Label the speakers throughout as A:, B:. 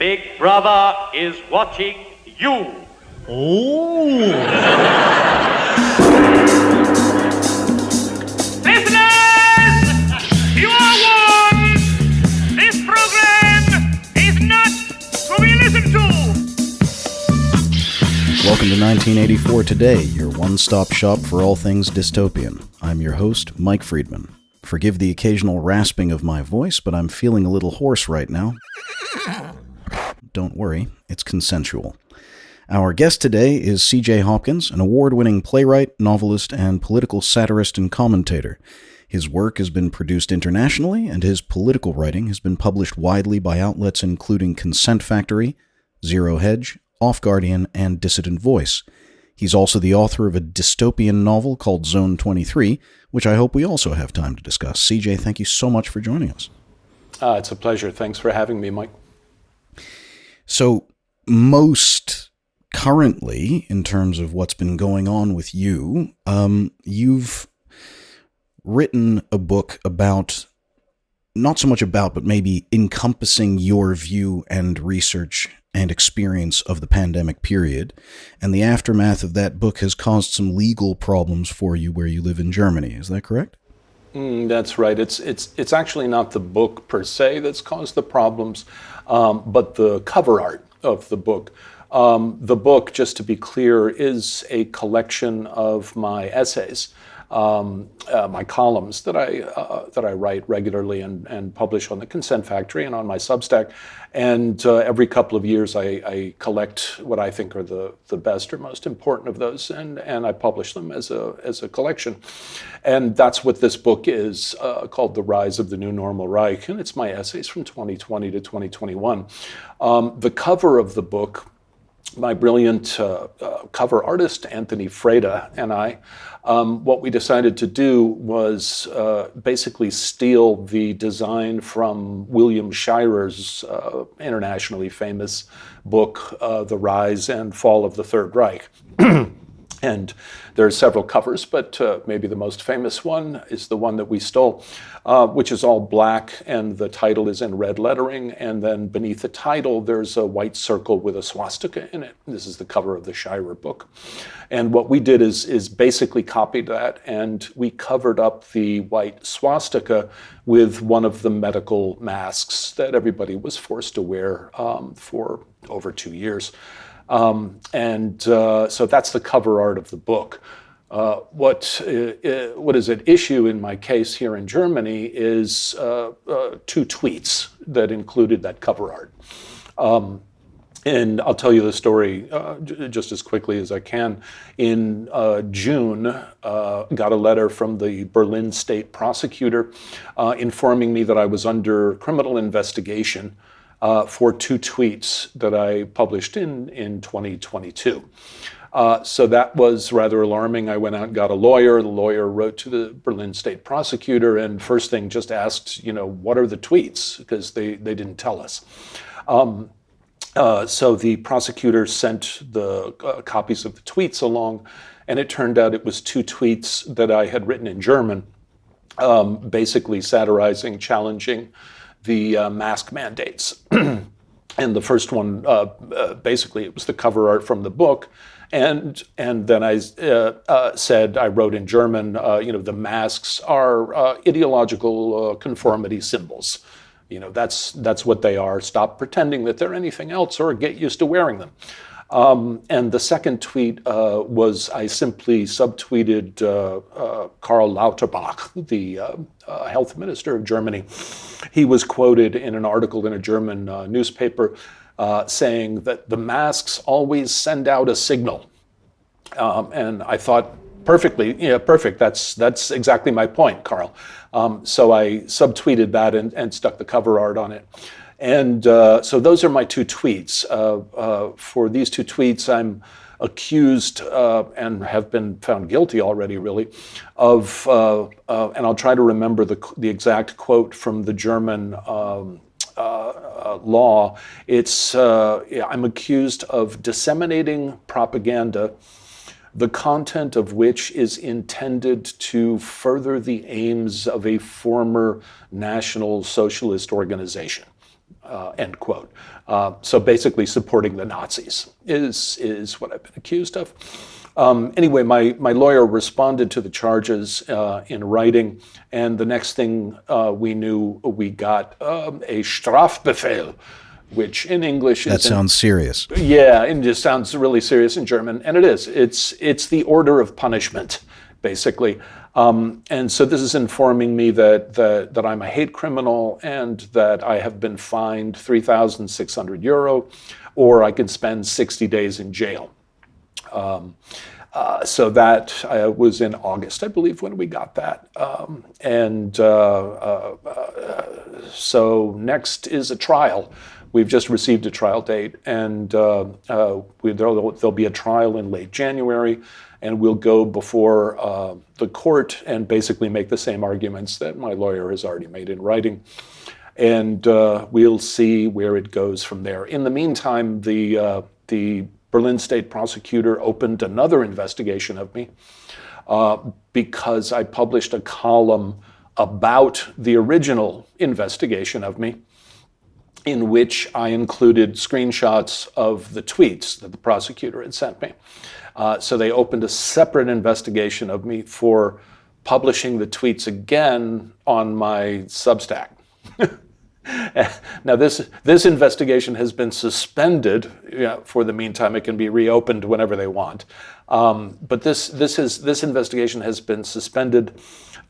A: Big Brother is watching you.
B: Oh.
C: Listeners, you are warned. This program is not to be listened to.
B: Welcome to 1984 Today, your one-stop shop for all things dystopian. I'm your host, Mike Friedman. Forgive the occasional rasping of my voice, but I'm feeling a little hoarse right now. Don't worry, it's consensual. Our guest today is C.J. Hopkins, an award-winning playwright, novelist, and political satirist and commentator. His work has been produced internationally, and his political writing has been published widely by outlets including Consent Factory, Zero Hedge, Off Guardian, and Dissident Voice. He's also the author of a dystopian novel called Zone 23, which I hope we also have time to discuss. CJ, thank you so much for joining us.
D: It's a pleasure. Thanks for having me, Mike.
B: So, most currently, in terms of what's been going on with you, you've written a book about, not so much about, but maybe encompassing your view and research and experience of the pandemic period, and the aftermath of that book has caused some legal problems for you where you live in Germany. Is that correct?
D: That's right. It's actually not the book per se that's caused the problems, but the cover art of the book. The book, just to be clear, is a collection of my essays, my columns that I write regularly and publish on the Consent Factory and on my Substack. And every couple of years, I collect what I think are the best or most important of those, and I publish them as a collection. And that's what this book is, called The Rise of the New Normal Reich, and it's my essays from 2020 to 2021. The cover of the book, my brilliant cover artist, Anthony Freda, and I, what we decided to do was basically steal the design from William Shirer's internationally famous book, The Rise and Fall of the Third Reich. And there are several covers, but maybe the most famous one is the one that we stole, which is all black, and the title is in red lettering, and then beneath the title there's a white circle with a swastika in it. This is the cover of the Shirer book. And what we did is basically copied that, and we covered up the white swastika with one of the medical masks that everybody was forced to wear for over 2 years. So that's the cover art of the book. What is at issue in my case here in Germany is 2 tweets that included that cover art. And I'll tell you the story just as quickly as I can. In June, got a letter from the Berlin state prosecutor informing me that I was under criminal investigation for 2 tweets that I published in 2022. So that was rather alarming. I went out and got a lawyer. The lawyer wrote to the Berlin state prosecutor and first thing just asked, what are the tweets? Because they didn't tell us. So the prosecutor sent the copies of the tweets along, and it turned out it was 2 tweets that I had written in German, basically satirizing, challenging the mask mandates. And the first one, basically, it was the cover art from the book. And then I said, I wrote in German, the masks are ideological conformity symbols. That's what they are. Stop pretending that they're anything else or get used to wearing them. And the second tweet was I simply subtweeted Karl Lauterbach, the health minister of Germany. He was quoted in an article in a German newspaper saying that the masks always send out a signal. And I thought, perfect. That's exactly my point, Karl. So I subtweeted that and stuck the cover art on it. And so those are my 2 tweets. For these 2 tweets, I'm accused and have been found guilty already, really, of, and I'll try to remember the exact quote from the German law. It's, I'm accused of disseminating propaganda, the content of which is intended to further the aims of a former National Socialist organization. end quote. So basically supporting the Nazis is what I've been accused of. Anyway, my lawyer responded to the charges in writing, and the next thing we knew, we got a Strafbefehl, which in English is...
B: That sounds serious.
D: Yeah, it just sounds really serious in German, and it is. It's the order of punishment, basically. And so this is informing me that I'm a hate criminal and that I have been fined €3,600, or I can spend 60 days in jail. So that was in August, I believe, when we got that. So next is a trial. We've just received a trial date, and there'll be a trial in late January, and we'll go before the court and basically make the same arguments that my lawyer has already made in writing. And we'll see where it goes from there. In the meantime, the Berlin state prosecutor opened another investigation of me because I published a column about the original investigation of me, in which I included screenshots of the tweets that the prosecutor had sent me. So they opened a separate investigation of me for publishing the tweets again on my Substack. Now, this investigation has been suspended for the meantime. It can be reopened whenever they want. But this investigation has been suspended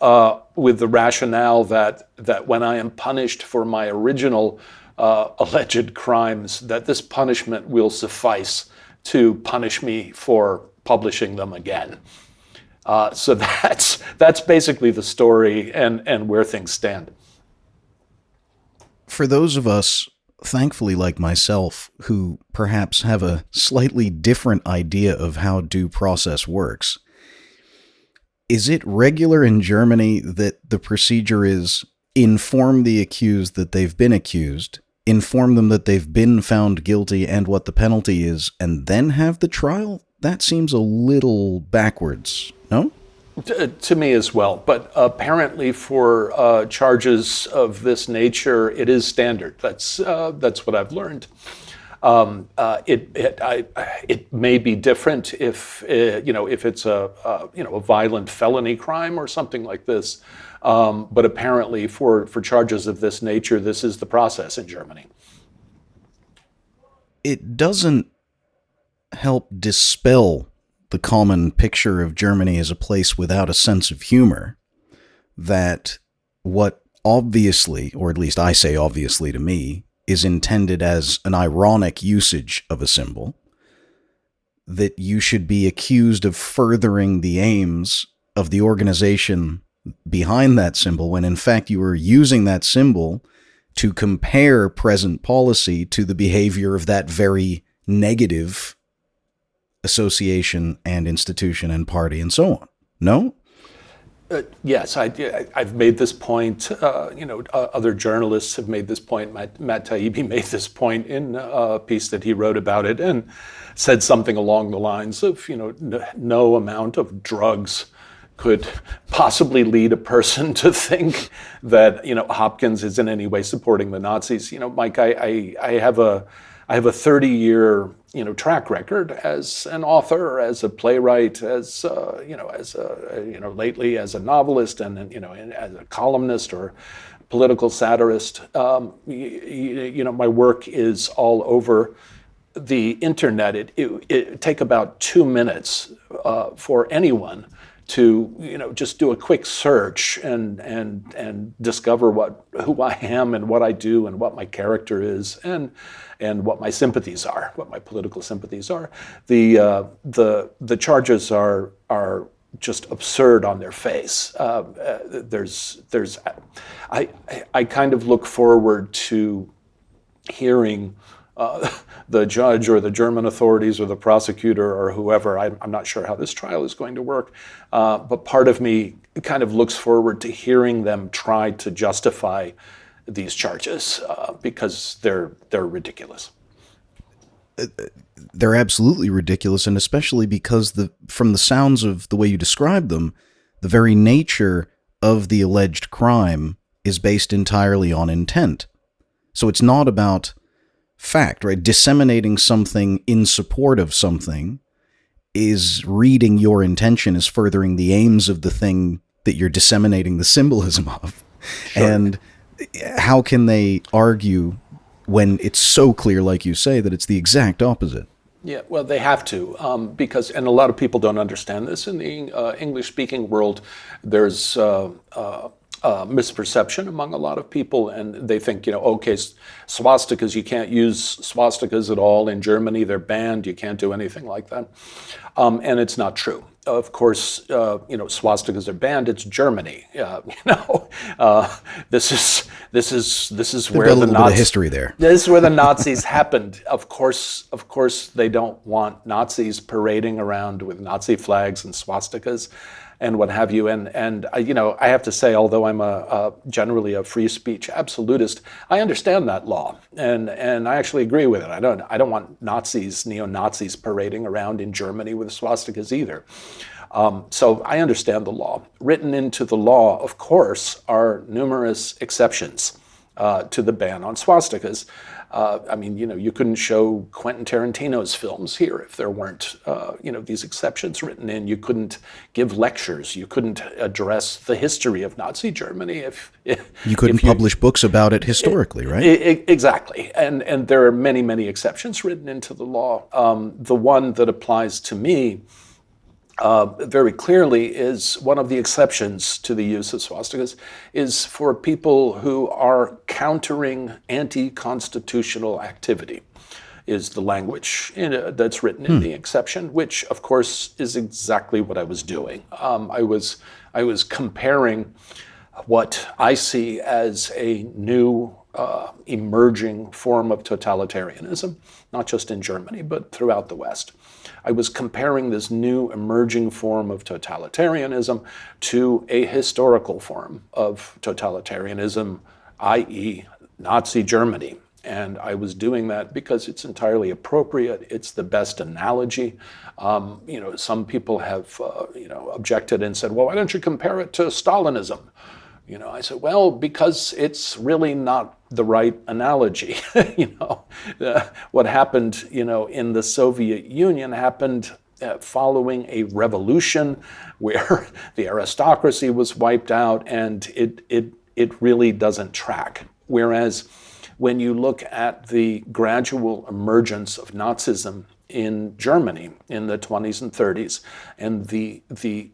D: with the rationale that when I am punished for my original alleged crimes, that this punishment will suffice to punish me for publishing them again. So that's basically the story and where things stand.
B: For those of us, thankfully like myself, who perhaps have a slightly different idea of how due process works, is it regular in Germany that the procedure is inform the accused that they've been accused, inform them that they've been found guilty and what the penalty is, and then have the trial? That seems a little backwards, no?
D: To me as well, but apparently for charges of this nature, it is standard. That's what I've learned. It may be different if it's a violent felony crime or something like this, but apparently for charges of this nature, this is the process in Germany.
B: It doesn't help dispel the common picture of Germany as a place without a sense of humor, that what obviously, or at least I say obviously to me, is intended as an ironic usage of a symbol, that you should be accused of furthering the aims of the organization behind that symbol, when in fact you are using that symbol to compare present policy to the behavior of that very negative association and institution and party and so on. No?
D: Yes, I've made this point. Other journalists have made this point. Matt Taibbi made this point in a piece that he wrote about it, and said something along the lines of, no amount of drugs could possibly lead a person to think that Hopkins is in any way supporting the Nazis. Mike, I have a 30-year track record as an author, as a playwright, lately as a novelist, and as a columnist or political satirist. My work is all over the internet. It take about 2 minutes for anyone to just do a quick search and discover who I am and what I do and what my character is and what my sympathies are, what my political sympathies are. The charges are just absurd on their face. I kind of look forward to hearing the judge or the German authorities or the prosecutor or whoever. I'm not sure how this trial is going to work, but part of me kind of looks forward to hearing them try to justify these charges because they're ridiculous.
B: They're absolutely ridiculous, and especially because from the sounds of the way you describe them, the very nature of the alleged crime is based entirely on intent. So it's not about fact, right? Disseminating something in support of something is reading your intention as furthering the aims of the thing that you're disseminating the symbolism of. Sure. And how can they argue when it's so clear, like you say, that it's the exact opposite?
D: Yeah, well, they have to, because, and a lot of people don't understand this, in the English-speaking world, there's misperception among a lot of people, and they think, okay, swastikas, you can't use swastikas at all in Germany, they're banned, you can't do anything like that. And it's not true. Of course, swastikas are banned. It's Germany. This is where the Nazis. Bit of
B: history there.
D: This is where the Nazis happened. Of course, they don't want Nazis parading around with Nazi flags and swastikas, and what have you. And I have to say, although I'm generally a free speech absolutist, I understand that law, and I actually agree with it. I don't want neo-Nazis parading around in Germany with swastikas either. So I understand the law. Written into the law, of course, are numerous exceptions to the ban on swastikas. You couldn't show Quentin Tarantino's films here if there weren't, these exceptions written in. You couldn't give lectures. You couldn't address the history of Nazi Germany if
B: you couldn't publish books about it historically, right?
D: Exactly. And there are many, many exceptions written into the law. The one that applies to me very clearly is one of the exceptions to the use of swastikas is for people who are countering anti-constitutional activity, is the language that's written in the exception, which of course is exactly what I was doing. I was comparing what I see as a new emerging form of totalitarianism, not just in Germany, but throughout the West. I was comparing this new emerging form of totalitarianism to a historical form of totalitarianism, i.e. Nazi Germany. And I was doing that because it's entirely appropriate. It's the best analogy. Some people have objected and said, well, why don't you compare it to Stalinism? I said, well, because it's really not the right analogy. What happened, in the Soviet Union happened following a revolution where the aristocracy was wiped out, and it really doesn't track. Whereas when you look at the gradual emergence of Nazism in Germany in the 20s and 30s, and the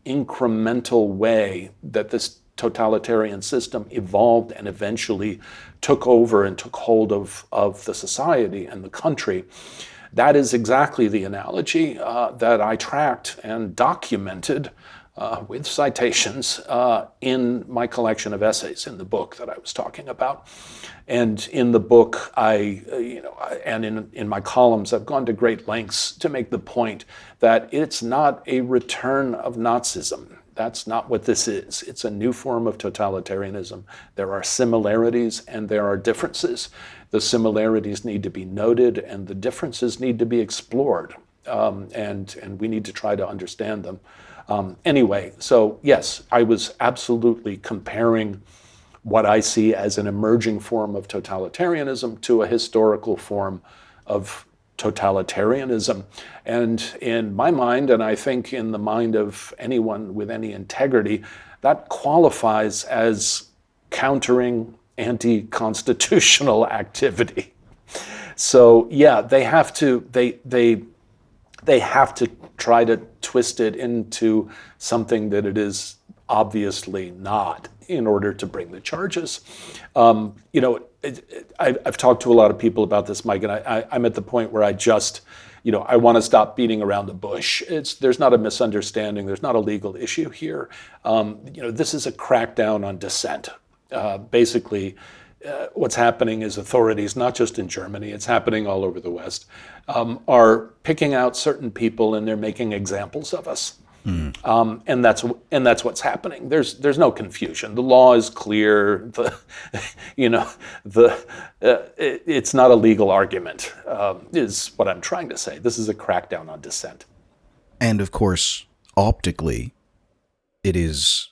D: incremental way that this totalitarian system evolved and eventually took over and took hold of the society and the country, that is exactly the analogy that I tracked and documented with citations in my collection of essays in the book that I was talking about. And in the book, and in my columns, I've gone to great lengths to make the point that it's not a return of Nazism. That's not what this is. It's a new form of totalitarianism. There are similarities and there are differences. The similarities need to be noted and the differences need to be explored. And we need to try to understand them. Anyway, so yes, I was absolutely comparing what I see as an emerging form of totalitarianism to a historical form of totalitarianism. And in my mind, and I think in the mind of anyone with any integrity, that qualifies as countering anti-constitutional activity. So yeah, they have to try to twist it into something that it is obviously not in order to bring the charges. I've talked to a lot of people about this, Mike, and I'm at the point where I want to stop beating around the bush. There's not a misunderstanding. There's not a legal issue here. This is a crackdown on dissent. Basically, what's happening is authorities, not just in Germany, it's happening all over the West, are picking out certain people and they're making examples of us. And that's what's happening. There's no confusion. The law is clear. It's not a legal argument. Is what I'm trying to say. This is a crackdown on dissent.
B: And of course, optically, it is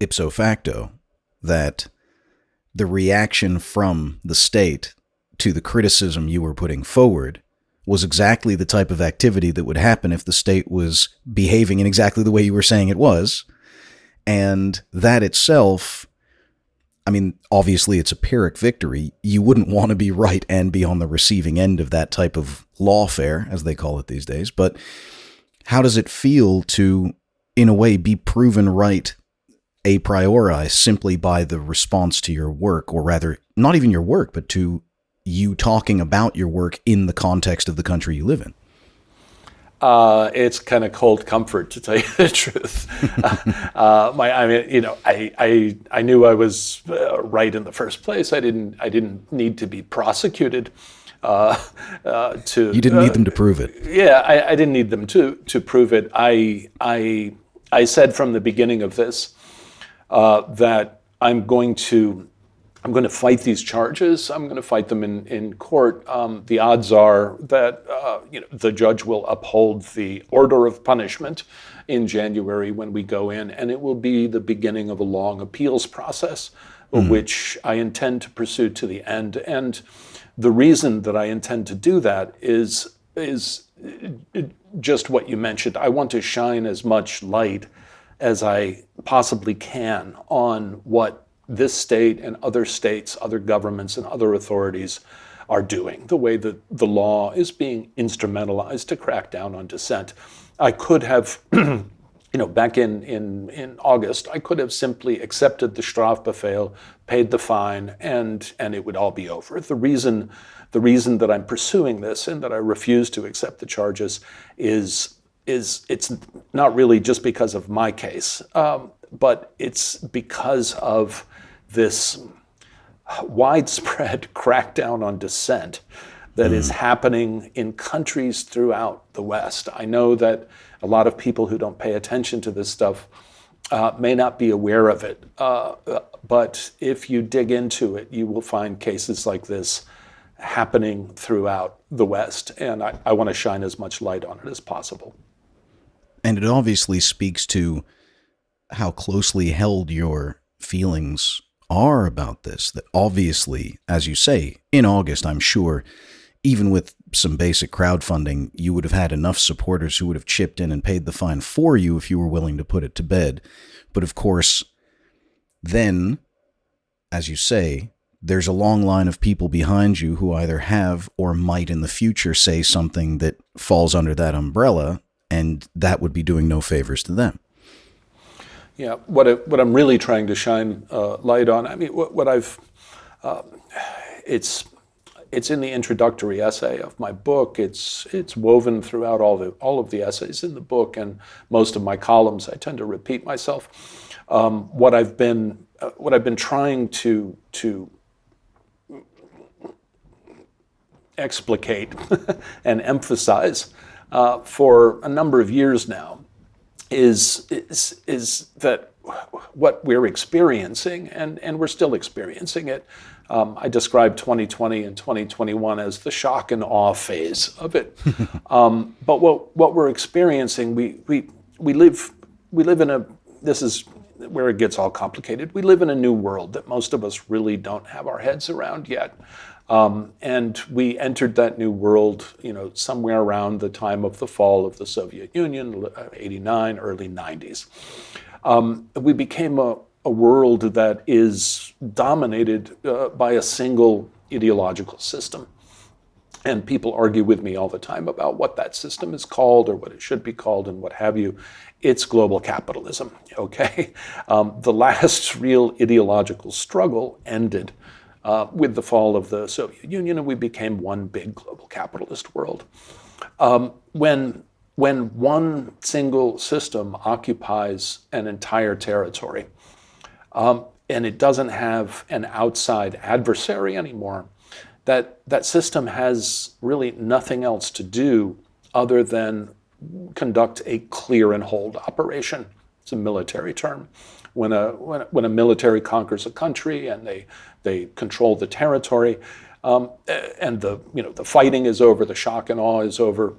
B: ipso facto that the reaction from the state to the criticism you were putting forward was exactly the type of activity that would happen if the state was behaving in exactly the way you were saying it was. And that itself, I mean, obviously it's a Pyrrhic victory. You wouldn't want to be right and be on the receiving end of that type of lawfare, as they call it these days. But how does it feel to, in a way, be proven right a priori simply by the response to your work, or rather, not even your work, but to you talking about your work in the context of the country you live in?
D: It's kind of cold comfort, to tell you the truth. I knew I was right in the first place. I didn't need to be prosecuted. You
B: didn't need them to prove it.
D: Yeah, I didn't need them to prove it. I said from the beginning of this that I'm going to fight these charges. I'm going to fight them in court. The odds are that the judge will uphold the order of punishment in January when we go in, and it will be the beginning of a long appeals process, which I intend to pursue to the end. And the reason that I intend to do that is just what you mentioned. I want to shine as much light as I possibly can on what this state and other states, other governments, and other authorities are doing, the way that the law is being instrumentalized to crack down on dissent. I could have, back in August, I could have simply accepted the Strafbefehl, paid the fine, and it would all be over. The reason that I'm pursuing this and that I refuse to accept the charges is it's not really just because of my case, but it's because of this widespread crackdown on dissent that is happening in countries throughout the West. I know that a lot of people who don't pay attention to this stuff may not be aware of it, but if you dig into it, you will find cases like this happening throughout the West, and I want to shine as much light on it as possible.
B: And it obviously speaks to how closely held your feelings are about this, that obviously, as you say, in August, I'm sure, even with some basic crowdfunding, you would have had enough supporters who would have chipped in and paid the fine for you if you were willing to put it to bed. But of course, then, as you say, there's a long line of people behind you who either have or might in the future say something that falls under that umbrella, and that would be doing no favors to them.
D: Yeah, what I'm really trying to shine light on, I mean, it's in the introductory essay of my book. It's woven throughout all of the essays in the book, and most of my columns. I tend to repeat myself. What I've been trying to explicate and emphasize for a number of years now is that what we're experiencing, and we're still experiencing it. I described 2020 and 2021 as the shock and awe phase of it. But what we're experiencing, we live in a, this is where it gets all complicated. We live in a new world that most of us really don't have our heads around yet. And we entered that new world, somewhere around the time of the fall of the Soviet Union, 89, early 90s. We became a world that is dominated by a single ideological system. And people argue with me all the time about what that system is called or what it should be called and what have you. It's global capitalism, okay? The last real ideological struggle ended with the fall of the Soviet Union, and we became one big global capitalist world. When one single system occupies an entire territory, and it doesn't have an outside adversary anymore, that system has really nothing else to do other than conduct a clear and hold operation. It's a military term. When a military conquers a country and they control the territory, and the fighting is over, the shock and awe is over,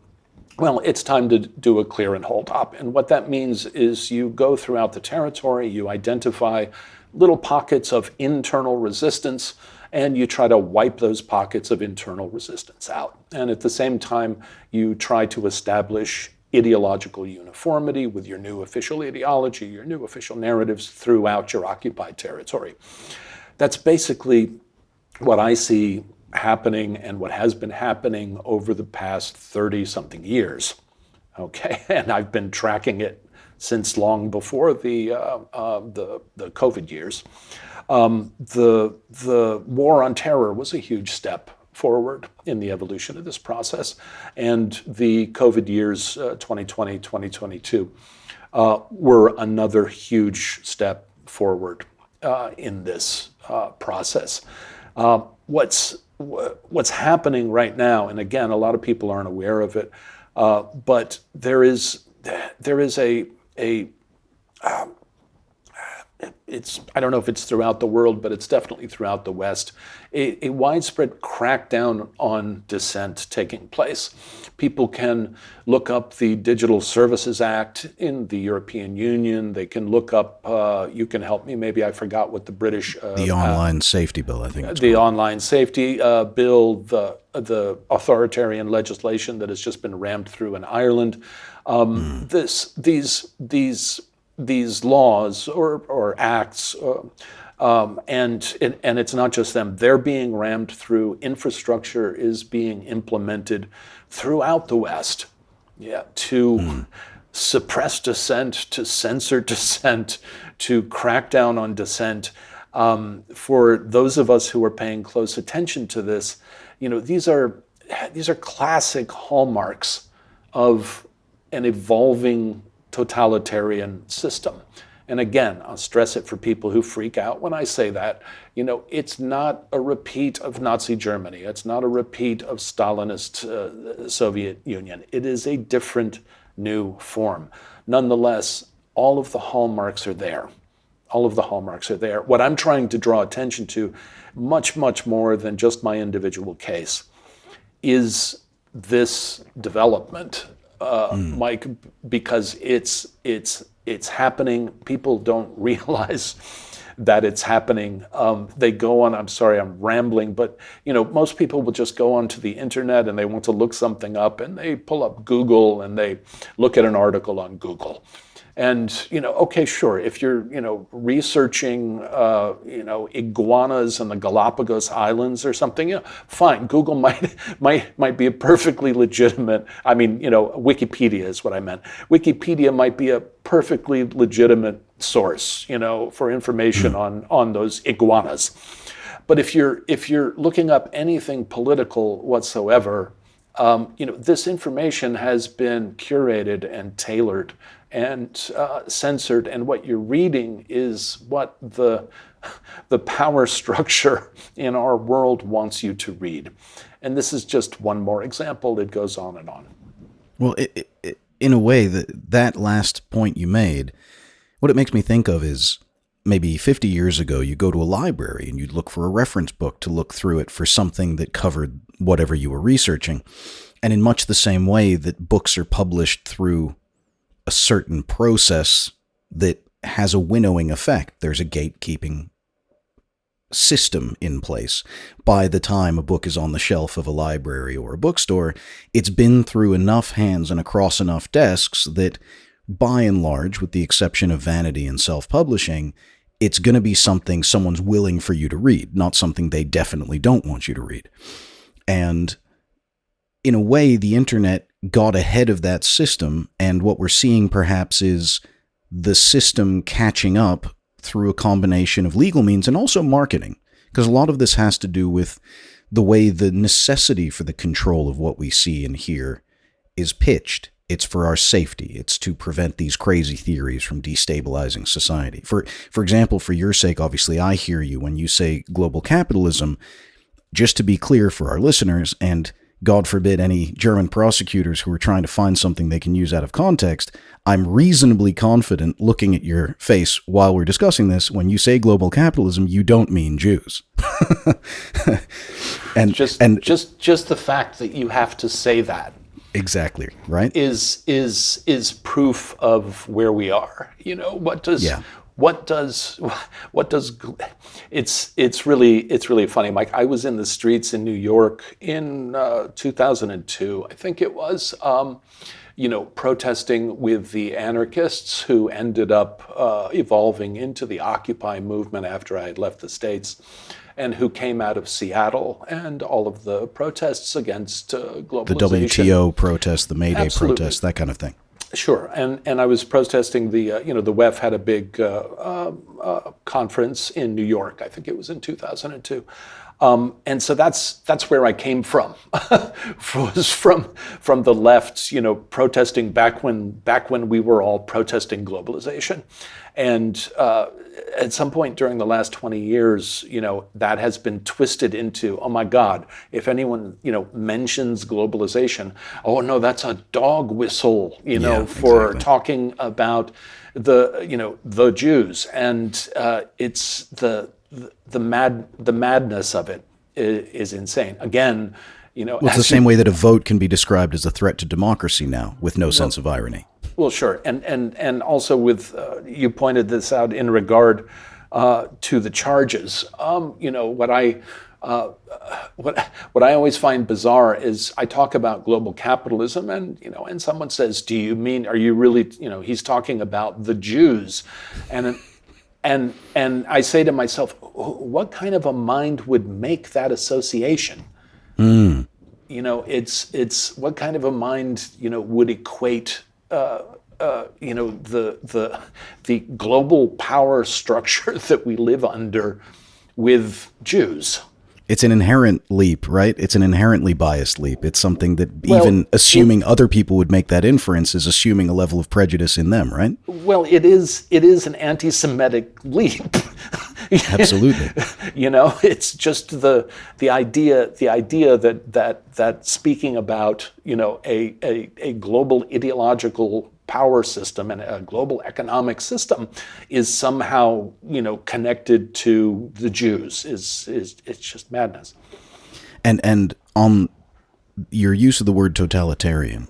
D: well, it's time to do a clear and hold op. And what that means is you go throughout the territory, you identify little pockets of internal resistance, and you try to wipe those pockets of internal resistance out. And at the same time, you try to establish ideological uniformity with your new official ideology, your new official narratives throughout your occupied territory. That's basically what I see happening and what has been happening over the past 30-something years. Okay, and I've been tracking it since long before the COVID years. The war on terror was a huge step forward in the evolution of this process, and the COVID years, 2020, 2022, were another huge step forward in this process. What's happening right now, and again, a lot of people aren't aware of it, but there is it's, I don't know if it's throughout the world, but it's definitely throughout the West, a widespread crackdown on dissent taking place. People can look up the Digital Services Act in the European Union. They can look up, you can help me, maybe I forgot what the British...
B: the Online Safety Bill, I think it's
D: the
B: called.
D: Online Safety Bill, the authoritarian legislation that has just been rammed through in Ireland. These laws or acts, and it's not just them, they're being rammed through. Infrastructure is being implemented throughout the West, to suppress dissent, to censor dissent, to crack down on dissent. For those of us who are paying close attention to this, these are classic hallmarks of an evolving totalitarian system. And again, I'll stress it for people who freak out when I say that, it's not a repeat of Nazi Germany. It's not a repeat of Stalinist Soviet Union. It is a different new form. Nonetheless, all of the hallmarks are there. All of the hallmarks are there. What I'm trying to draw attention to, much, much more than just my individual case, is this development, Mike, because it's happening. People don't realize that it's happening. They go on, I'm sorry, I'm rambling, but most people will just go onto the internet and they want to look something up and they pull up Google and they look at an article on Google. And, okay, sure, if you're, researching, iguanas in the Galapagos Islands or something, fine, Google might be a perfectly legitimate, Wikipedia is what I meant. Wikipedia might be a perfectly legitimate source, for information on those iguanas. But if you're looking up anything political whatsoever, this information has been curated and tailored and censored, and what you're reading is what the power structure in our world wants you to read. And this is just one more example. It goes on and on.
B: Well, in a way, that last point you made, what it makes me think of is maybe 50 years ago, you go to a library and you'd look for a reference book to look through it for something that covered whatever you were researching. And in much the same way that books are published through a certain process that has a winnowing effect, there's a gatekeeping system in place. By the time a book is on the shelf of a library or a bookstore, it's been through enough hands and across enough desks that, by and large, with the exception of vanity and self-publishing, it's going to be something someone's willing for you to read, not something they definitely don't want you to read. And in a way, the internet got ahead of that system, and what we're seeing perhaps is the system catching up through a combination of legal means and also marketing, because a lot of this has to do with the way the necessity for the control of what we see and hear is pitched. It's for our safety. It's to prevent these crazy theories from destabilizing society. For example, for your sake, obviously, I hear you when you say global capitalism. Just to be clear for our listeners, and God forbid any German prosecutors who are trying to find something they can use out of context, I'm reasonably confident looking at your face while we're discussing this, when you say global capitalism, you don't mean Jews. and just
D: the fact that you have to say that
B: exactly right
D: is proof of where we are. What does what does it's really funny, Mike. I was in the streets in New York in 2002, I think it was, protesting with the anarchists who ended up evolving into the Occupy movement after I had left the States, and who came out of Seattle and all of the protests against globalization.
B: The WTO protests, the May Day
D: Absolutely.
B: protests, that kind of thing.
D: Sure, and I was protesting the WEF had a big conference in New York. I think it was in 2002, and so that's where I came from. Was from the left, protesting back when we were all protesting globalization, and at some point during the last 20 years, that has been twisted into, oh my God, if anyone, mentions globalization, oh no, that's a dog whistle, for
B: exactly.
D: talking about the Jews, and it's the madness of it is insane. Again,
B: Well, it's the same way that a vote can be described as a threat to democracy now, with no sense of irony.
D: Well, sure, and also with you pointed this out in regard to the charges. What I always find bizarre is I talk about global capitalism, and someone says, "Do you mean? Are you really?" He's talking about the Jews, and I say to myself, what kind of a mind would make that association? It's what kind of a mind would equate the global power structure that we live under with Jews.
B: It's an inherent leap, right? It's an inherently biased leap. It's something that even assuming other people would make that inference is assuming a level of prejudice in them, right?
D: Well, it is an anti-Semitic leap.
B: Absolutely.
D: It's just the idea that speaking about a global ideological power system and a global economic system is somehow connected to the Jews is it's just madness.
B: And on your use of the word totalitarian,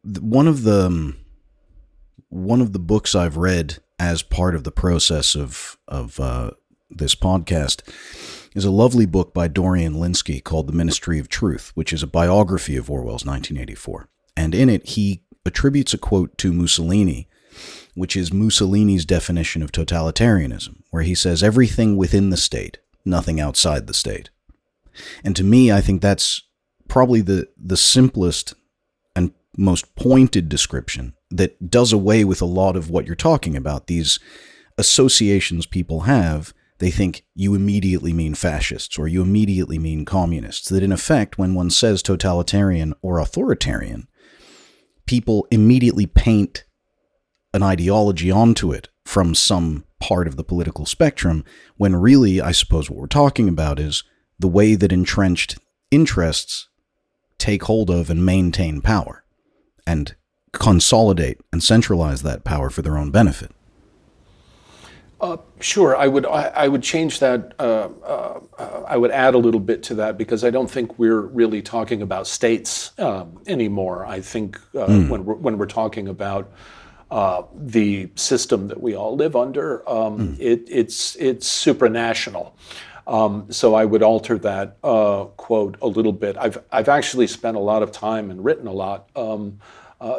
B: one of the books I've read as part of the process of this podcast is a lovely book by Dorian Lynskey called The Ministry of Truth, which is a biography of Orwell's 1984. And in it, he attributes a quote to Mussolini, which is Mussolini's definition of totalitarianism, where he says everything within the state, nothing outside the state. And to me, I think that's probably the simplest and most pointed description that does away with a lot of what you're talking about. These associations people have, they think you immediately mean fascists or you immediately mean communists. That in effect, when one says totalitarian or authoritarian, people immediately paint an ideology onto it from some part of the political spectrum, when really, I suppose what we're talking about is the way that entrenched interests take hold of and maintain power and consolidate and centralize that power for their own benefit.
D: Sure, I would change that. I would add a little bit to that, because I don't think we're really talking about states anymore. I think when we're talking about the system that we all live under, it's supranational. So I would alter that quote a little bit. I've actually spent a lot of time and written a lot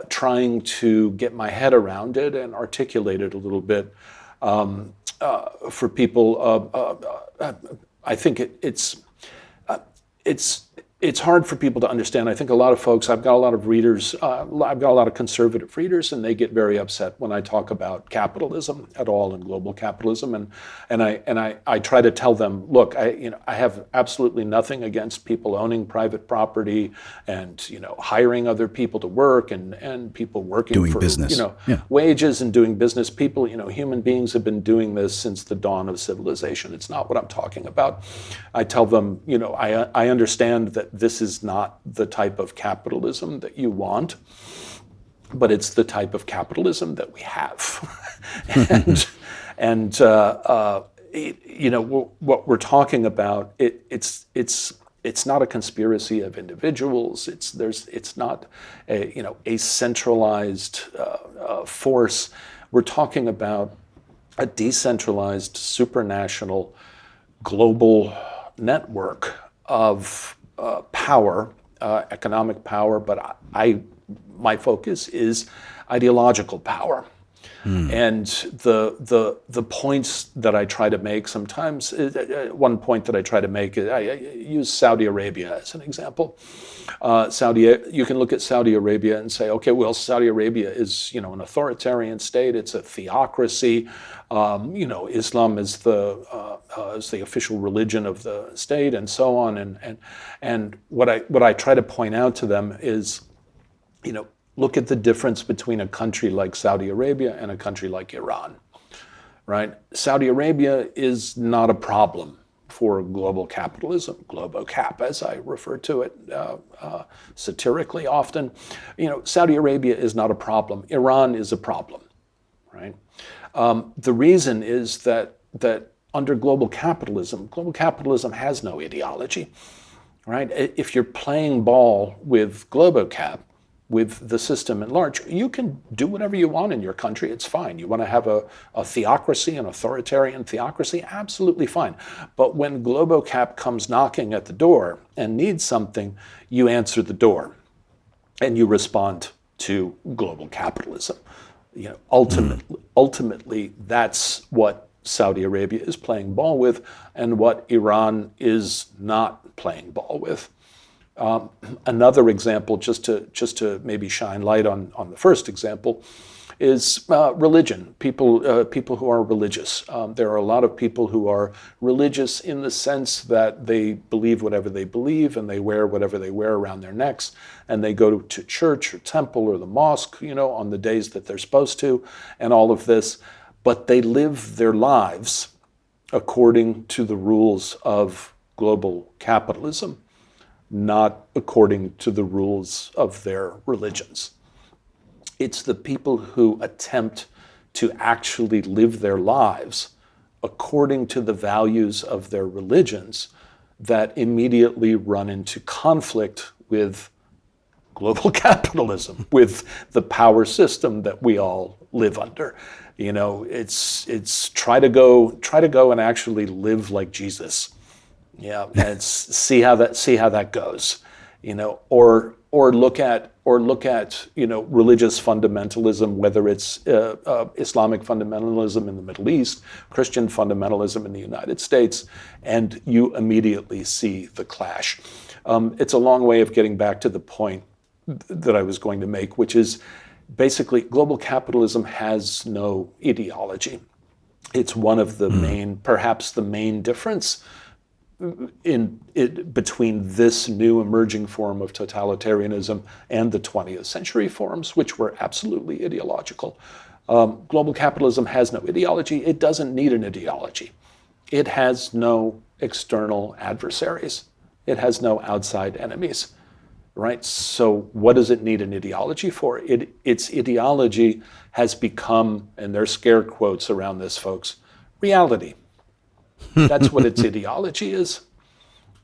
D: trying to get my head around it and articulate it a little bit. For people, I think it's hard for people to understand. I think a lot of folks, I've got a lot of readers, I've got a lot of conservative readers, and they get very upset when I talk about capitalism at all and global capitalism. And I try to tell them, look, I have absolutely nothing against people owning private property and hiring other people to work and people working
B: doing
D: for
B: business.
D: Wages and doing business. People, human beings have been doing this since the dawn of civilization. It's not what I'm talking about. I tell them, I understand that this is not the type of capitalism that you want, but it's the type of capitalism that we have. and what we're talking about, it's not a conspiracy of individuals. It's not a centralized force We're talking about a decentralized, supranational, global network of power, economic power, but my focus is ideological power. And the points that I try to make sometimes, one point that I try to make, I use Saudi Arabia as an example. You can look at Saudi Arabia and say, okay, well, Saudi Arabia is, an authoritarian state. It's a theocracy. Islam is the official religion of the state, and so on. And what I try to point out to them is, look at the difference between a country like Saudi Arabia and a country like Iran, right? Saudi Arabia is not a problem for global capitalism, globocap, as I refer to it satirically often. Saudi Arabia is not a problem. Iran is a problem, right? The reason is that under global capitalism has no ideology, right? If you're playing ball with globocap, with the system at large, you can do whatever you want in your country. It's fine. You want to have a theocracy, an authoritarian theocracy, absolutely fine. But when globocap comes knocking at the door and needs something, you answer the door and you respond to global capitalism. Ultimately, that's what Saudi Arabia is playing ball with, and what Iran is not playing ball with. Another example, just to maybe shine light on the first example, is religion. People who are religious. There are a lot of people who are religious in the sense that they believe whatever they believe, and they wear whatever they wear around their necks, and they go to church or temple or the mosque, on the days that they're supposed to, and all of this. But they live their lives according to the rules of global capitalism, not according to the rules of their religions. It's the people who attempt to actually live their lives according to the values of their religions that immediately run into conflict with global capitalism, with the power system that we all live under. It's try to go and actually live like Jesus. Yeah, and see how that goes, or look at religious fundamentalism, whether it's Islamic fundamentalism in the Middle East, Christian fundamentalism in the United States, and you immediately see the clash. It's a long way of getting back to the point that I was going to make, which is basically global capitalism has no ideology. It's one of the perhaps the main difference between this new emerging form of totalitarianism and the 20th century forms, which were absolutely ideological. Global capitalism has no ideology. It doesn't need an ideology. It has no external adversaries. It has no outside enemies, right? So what does it need an ideology for? Its ideology has become, and there's scare quotes around this, folks, reality. That's what its ideology is.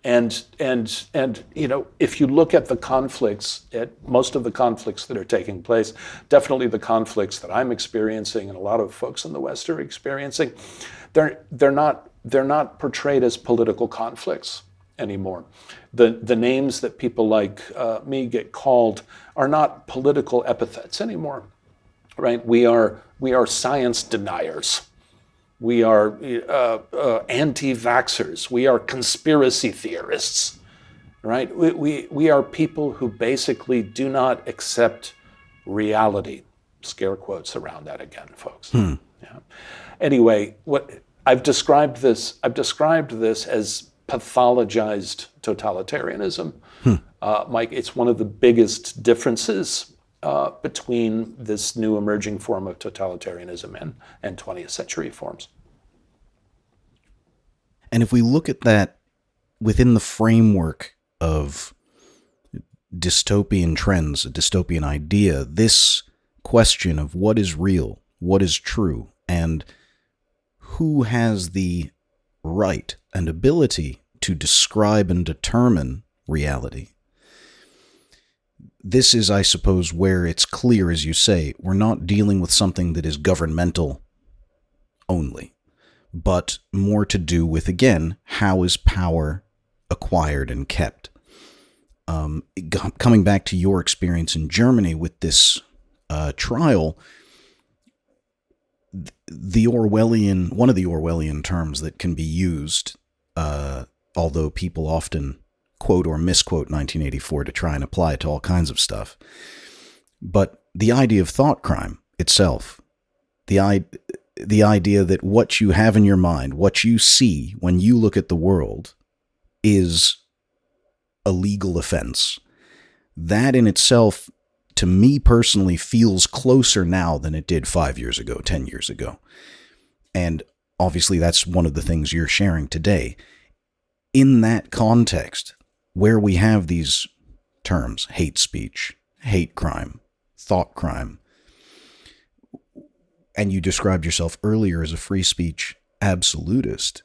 D: And if you look at the conflicts, at most of the conflicts that are taking place, definitely the conflicts that I'm experiencing and a lot of folks in the West are experiencing, they're not portrayed as political conflicts anymore. The names that people like me get called are not political epithets anymore, right? We are science deniers. We are anti-vaxxers. We are conspiracy theorists, right? We are people who basically do not accept reality. Scare quotes around that again, folks. Yeah. Anyway, I've described this as pathologized totalitarianism. Mike, it's one of the biggest differences between this new emerging form of totalitarianism and 20th century forms.
B: And if we look at that within the framework of dystopian trends, a dystopian idea, this question of what is real, what is true, and who has the right and ability to describe and determine reality, this is, I suppose, where it's clear, as you say, we're not dealing with something that is governmental only, but more to do with, again, how is power acquired and kept. Coming back to your experience in Germany with this trial, one of the Orwellian terms that can be used, although people often quote or misquote 1984 to try and apply it to all kinds of stuff, but the idea of thought crime itself, the idea that what you have in your mind, what you see when you look at the world, is a legal offense. That in itself, to me personally, feels closer now than it did 5 years ago, 10 years ago. And obviously that's one of the things you're sharing today. In that context, where we have these terms, hate speech, hate crime, thought crime, and you described yourself earlier as a free speech absolutist,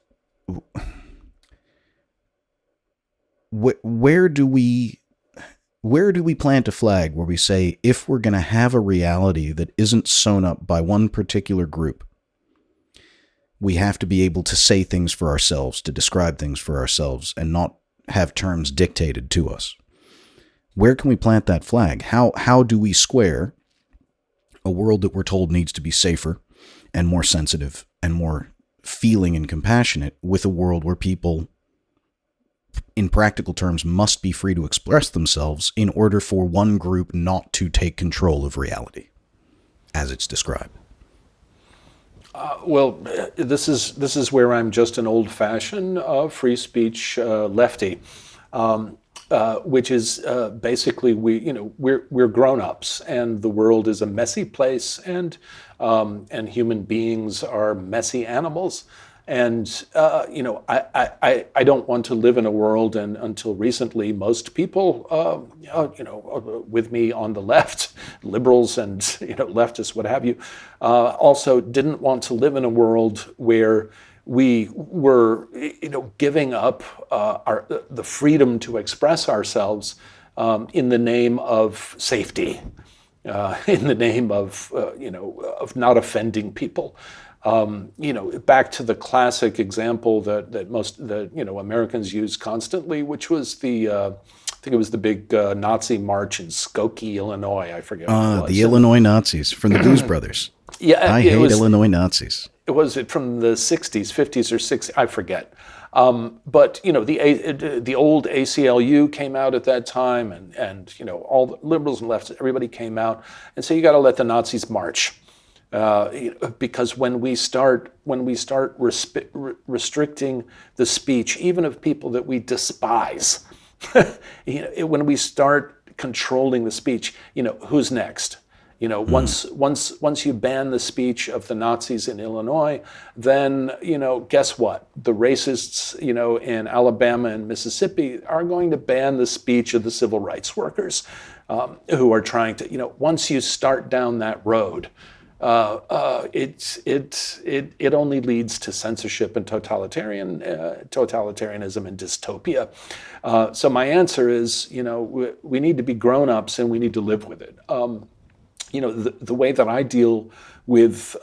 B: where do we plant a flag where we say, if we're going to have a reality that isn't sewn up by one particular group, we have to be able to say things for ourselves, to describe things for ourselves, and not have terms dictated to us? Where can we plant that flag? How do we square a world that we're told needs to be safer and more sensitive and more feeling and compassionate with a world where people, in practical terms, must be free to express themselves in order for one group not to take control of reality, as it's described?
D: Well, this is where I'm just an old-fashioned free speech lefty, which is basically we're grown-ups, and the world is a messy place, and human beings are messy animals. And I don't want to live in a world, and until recently, most people, with me on the left, liberals and leftists, what have you, also didn't want to live in a world where we were, giving up the freedom to express ourselves in the name of safety, in the name of not offending people. Back to the classic example that most Americans use constantly, which was I think it was the big Nazi march in Skokie, Illinois. I forget what it was.
B: The Illinois Nazis from the Blues Brothers.
D: Yeah,
B: I hate Illinois Nazis.
D: It was from the 60s, 50s or 60s, I forget. But the old ACLU came out at that time, and all the liberals and leftists, everybody came out and said, you got to let the Nazis march. Because when we start restricting the speech, even of people that we despise, when we start controlling the speech, who's next? Once you ban the speech of the Nazis in Illinois, then guess what? The racists in Alabama and Mississippi are going to ban the speech of the civil rights workers who are trying to. Once you start down that road, it only leads to censorship and totalitarianism and dystopia. So my answer is, we need to be grown-ups and we need to live with it. The way that I deal with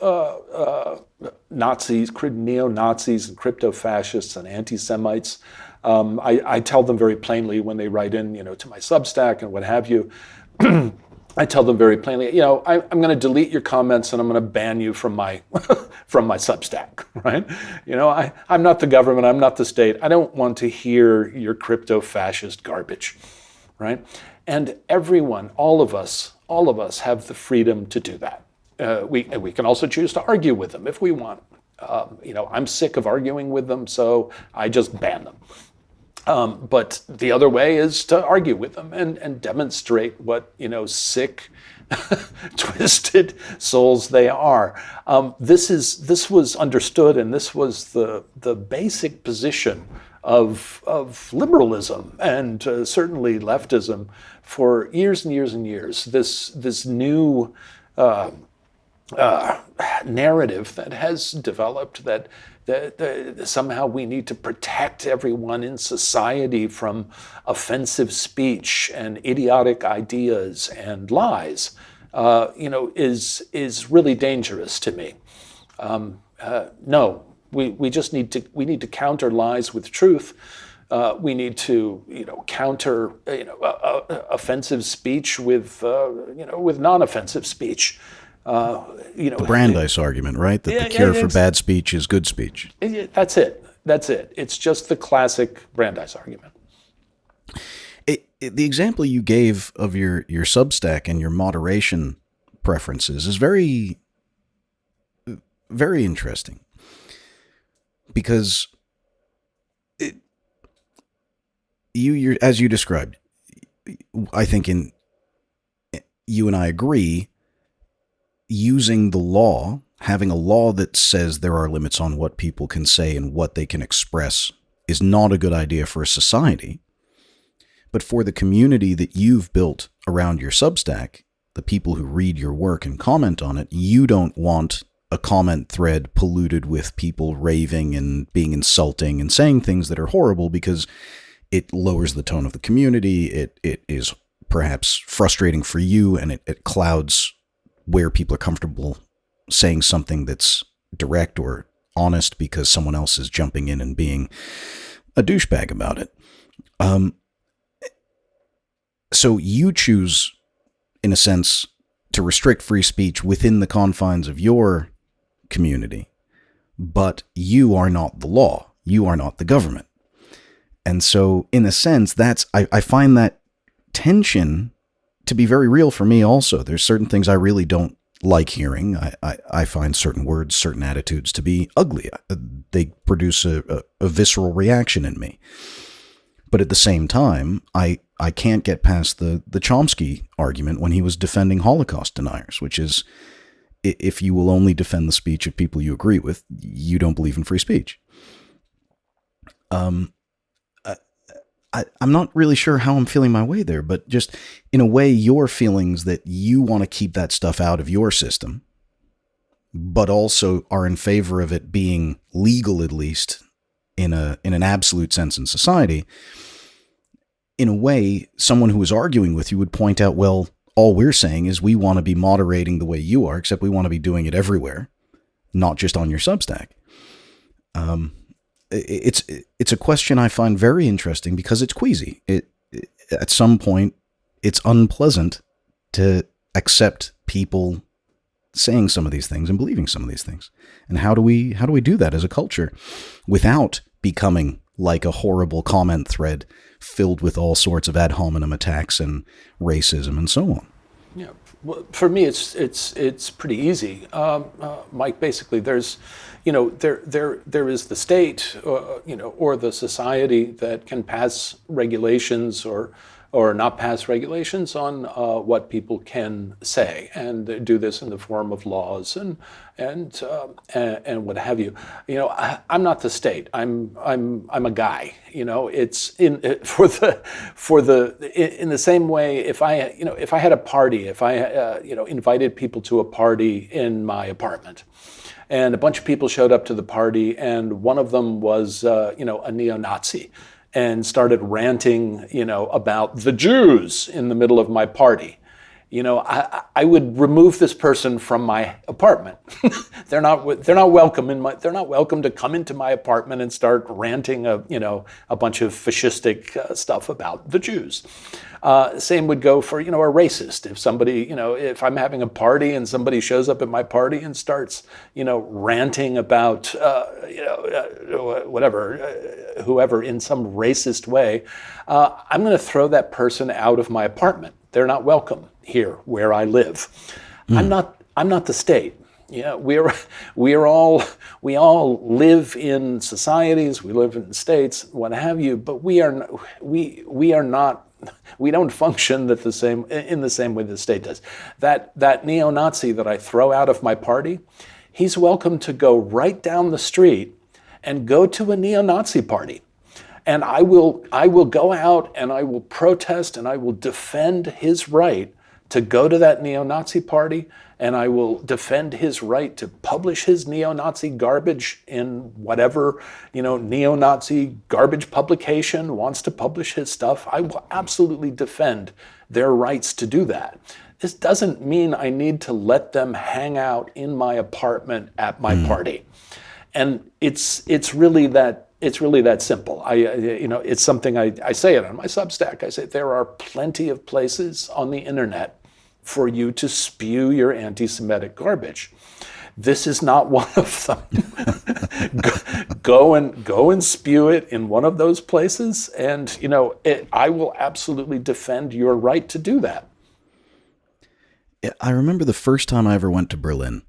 D: Nazis, neo-Nazis, and crypto-fascists and anti-Semites, I tell them very plainly when they write in, to my Substack and what have you. I tell them very plainly, I'm going to delete your comments and I'm going to ban you from my from my Substack, right? I'm not the government, I'm not the state. I don't want to hear your crypto-fascist garbage, right? And everyone, all of us have the freedom to do that. We can also choose to argue with them if we want. I'm sick of arguing with them, so I just ban them. But the other way is to argue with them and demonstrate what, sick, twisted souls they are. This was understood, and this was the basic position of liberalism and certainly leftism for years and years and years. This new narrative that has developed that somehow we need to protect everyone in society from offensive speech and idiotic ideas and lies, is really dangerous to me. No, we just need to counter lies with truth. We need to, counter, offensive speech with non-offensive speech.
B: The Brandeis argument, right? That the cure for bad speech is good speech.
D: That's it. It's just the classic Brandeis argument.
B: The example you gave of your Substack and your moderation preferences is very, very interesting, because you're, as you described, I think you and I agree, using the law, having a law that says there are limits on what people can say and what they can express, is not a good idea for a society. But for the community that you've built around your Substack, the people who read your work and comment on it, you don't want a comment thread polluted with people raving and being insulting and saying things that are horrible, because it lowers the tone of the community. It is perhaps frustrating for you, and it clouds where people are comfortable saying something that's direct or honest because someone else is jumping in and being a douchebag about it. So you choose, in a sense, to restrict free speech within the confines of your community, but you are not the law. You are not the government. And so, in a sense, I find that tension to be very real for me also. There's certain things I really don't like hearing. I find certain words, certain attitudes to be ugly. They produce a visceral reaction in me. But at the same time, I can't get past the Chomsky argument when he was defending Holocaust deniers, which is, if you will only defend the speech of people you agree with, you don't believe in free speech. I'm not really sure how I'm feeling my way there, but just in a way, your feelings that you want to keep that stuff out of your system, but also are in favor of it being legal, at least in an absolute sense in society. In a way, someone who is arguing with you would point out, well, all we're saying is we want to be moderating the way you are, except we want to be doing it everywhere, not just on your Substack. It's a question I find very interesting because it's queasy. At some point, it's unpleasant to accept people saying some of these things and believing some of these things. And how do we do that as a culture without becoming like a horrible comment thread filled with all sorts of ad hominem attacks and racism and so on?
D: Yeah, well, for me, it's pretty easy, Mike. Basically, there's, there is the state, or the society that can pass regulations or not pass regulations on what people can say, and do this in the form of laws and what have you. I'm not the state. I'm a guy. It's in the same way. If I had a party, if I invited people to a party in my apartment, and a bunch of people showed up to the party, and one of them was a neo-Nazi, and started ranting, about the Jews in the middle of my party. I would remove this person from my apartment. They're not welcome they're not welcome to come into my apartment and start ranting a bunch of fascistic stuff about the Jews. Same would go for, a racist. If somebody, if I'm having a party and somebody shows up at my party and starts, ranting about, whoever in some racist way, I'm going to throw that person out of my apartment. They're not welcome here where I live. I'm not the state. We all live in societies, we live in states, what have you, but we don't function in the same way the state does. That neo-Nazi that I throw out of my party, he's welcome to go right down the street and go to a neo-Nazi party. And I will go out and I will protest and I will defend his right to go to that neo-Nazi party, and I will defend his right to publish his neo-Nazi garbage in whatever, neo-Nazi garbage publication wants to publish his stuff. I will absolutely defend their rights to do that. This doesn't mean I need to let them hang out in my apartment at my party. And it's really that simple. It's something I say it on my Substack. I say there are plenty of places on the internet for you to spew your anti-Semitic garbage. This is not one of them. Go and spew it in one of those places, and I will absolutely defend your right to do that.
B: I remember the first time I ever went to Berlin,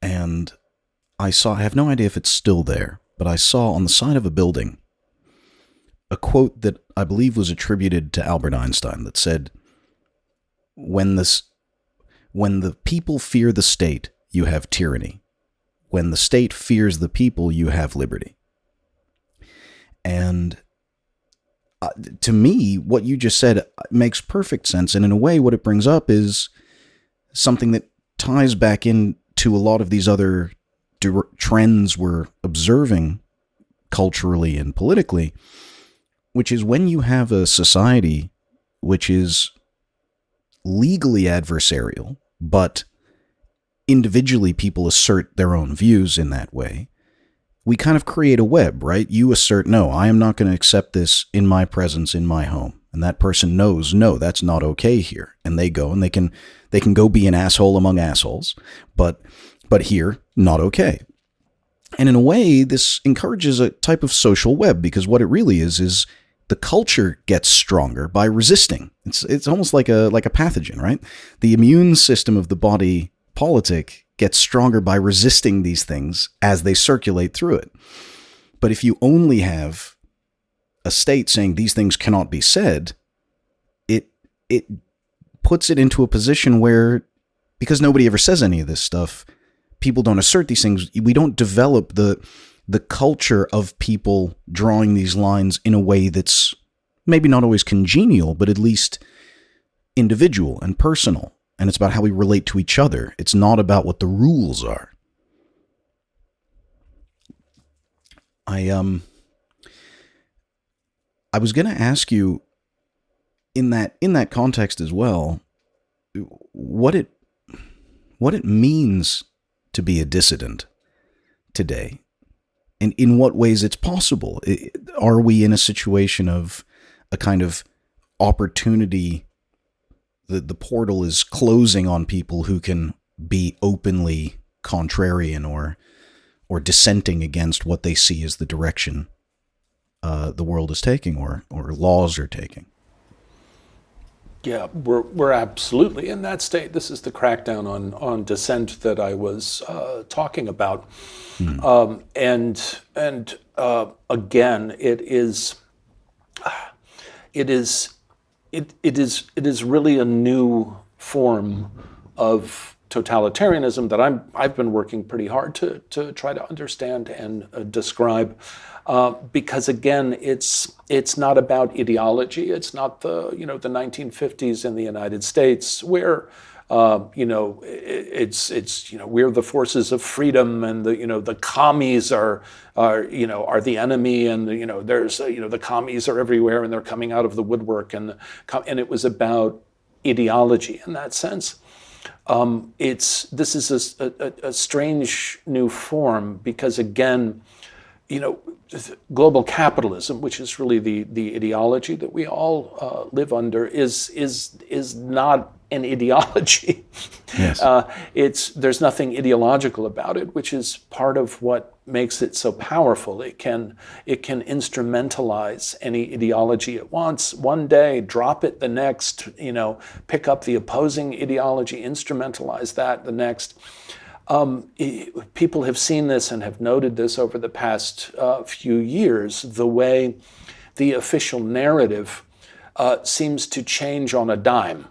B: and I have no idea if it's still there, but I saw on the side of a building a quote that I believe was attributed to Albert Einstein that said, when the people fear the state, you have tyranny. When the state fears the people, you have liberty. And to me, what you just said makes perfect sense. And in a way, what it brings up is something that ties back into a lot of these other trends we're observing culturally and politically, which is when you have a society which is legally adversarial, but individually people assert their own views in that way, we kind of create a web, right? You assert, no, I am not going to accept this in my presence, in my home. And that person knows, no, that's not okay here. And they go and they can go be an asshole among assholes, but here, not okay. And in a way, this encourages a type of social web, because what it really is the culture gets stronger by resisting. It's almost like a pathogen, right? The immune system of the body politic gets stronger by resisting these things as they circulate through it. But if you only have a state saying these things cannot be said, it puts it into a position where, because nobody ever says any of this stuff, people don't assert these things. We don't develop the culture of people drawing these lines in a way that's maybe not always congenial, but at least individual and personal. And it's about how we relate to each other. It's not about what the rules are. I was going to ask you in that context as well, what it means to be a dissident today. And in what ways it's possible. Are we in a situation of a kind of opportunity that the portal is closing on people who can be openly contrarian or dissenting against what they see as the direction the world is taking or laws are taking?
D: Yeah, we're absolutely in that state. This is the crackdown on dissent that I was talking about, and again, it is really a new form of totalitarianism that I've been working pretty hard to try to understand and describe. Because again, it's not about ideology. It's not the 1950s in the United States where it's we're the forces of freedom and the commies are the enemy, and there's the commies are everywhere and they're coming out of the woodwork, and it was about ideology in that sense. This is a strange new form because again, global capitalism, which is really the ideology that we all live under, is not an ideology.
B: Yes.
D: There's nothing ideological about it, which is part of what makes it so powerful. It can instrumentalize any ideology it wants one day, drop it the next, pick up the opposing ideology, instrumentalize that the next. People have seen this and have noted this over the past few years, the way the official narrative seems to change on a dime.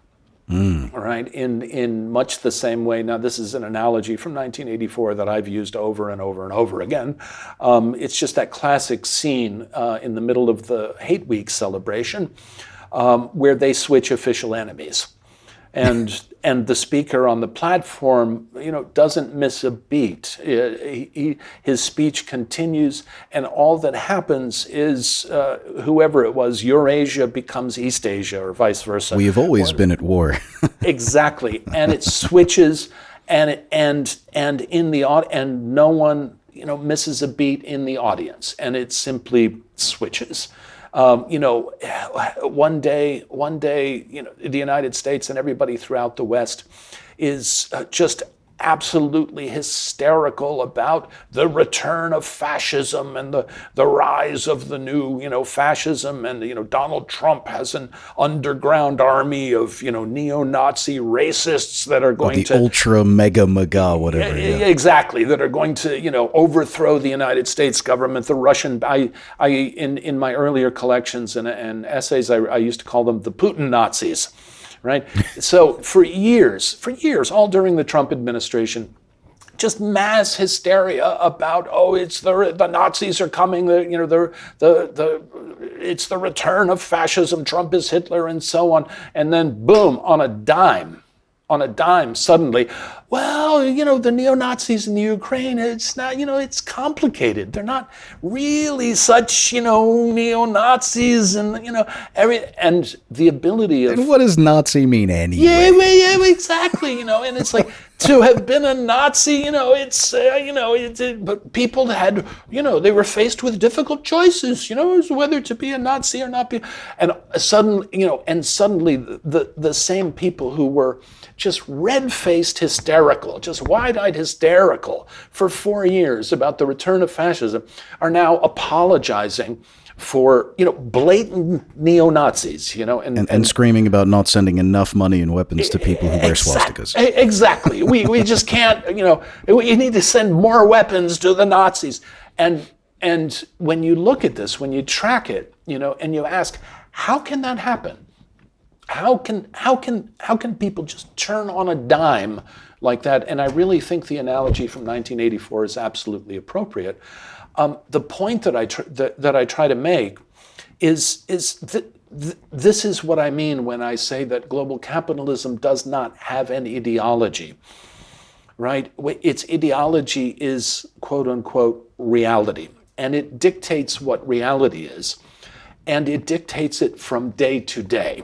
D: Right? In much the same way. Now, this is an analogy from 1984 that I've used over and over and over again. It's just that classic scene in the middle of the Hate Week celebration where they switch official enemies. and the speaker on the platform, doesn't miss a beat. His speech continues, and all that happens is whoever it was, Eurasia becomes East Asia, or vice versa.
B: We have always been at war.
D: Exactly, and it switches, and no one misses a beat in the audience, and it simply switches. One day, the United States and everybody throughout the West is just absolutely hysterical about the return of fascism and the rise of the new, fascism. And, Donald Trump has an underground army of, neo-Nazi racists that are going to...
B: The ultra mega whatever.
D: Yeah. Exactly, that are going to, overthrow the United States government, the Russian... in my earlier collections and essays, I used to call them the Putin Nazis. Right? So for years, all during the Trump administration, just mass hysteria about, it's the Nazis are coming, it's the return of fascism, Trump is Hitler, and so on. And then boom, on a dime, suddenly, the neo-Nazis in the Ukraine, it's not, it's complicated. They're not really such, neo-Nazis and, and the ability of...
B: And what does Nazi mean anyway?
D: Yeah, exactly, and it's like, to have been a Nazi, but people had, they were faced with difficult choices, as whether to be a Nazi or not be, and suddenly, the same people who were just red-faced hysterical, just wide-eyed hysterical for 4 years about the return of fascism are now apologizing for, blatant neo-Nazis,
B: and screaming about not sending enough money and weapons to people who wear swastikas.
D: Exactly. We just can't, we need to send more weapons to the Nazis. And when you look at this, when you track it, and you ask, how can that happen? How can people just turn on a dime like that? And I really think the analogy from 1984 is absolutely appropriate. The point that I try to make is this is what I mean when I say that global capitalism does not have an ideology, right? Its ideology is quote unquote reality, and it dictates what reality is, and it dictates it from day to day.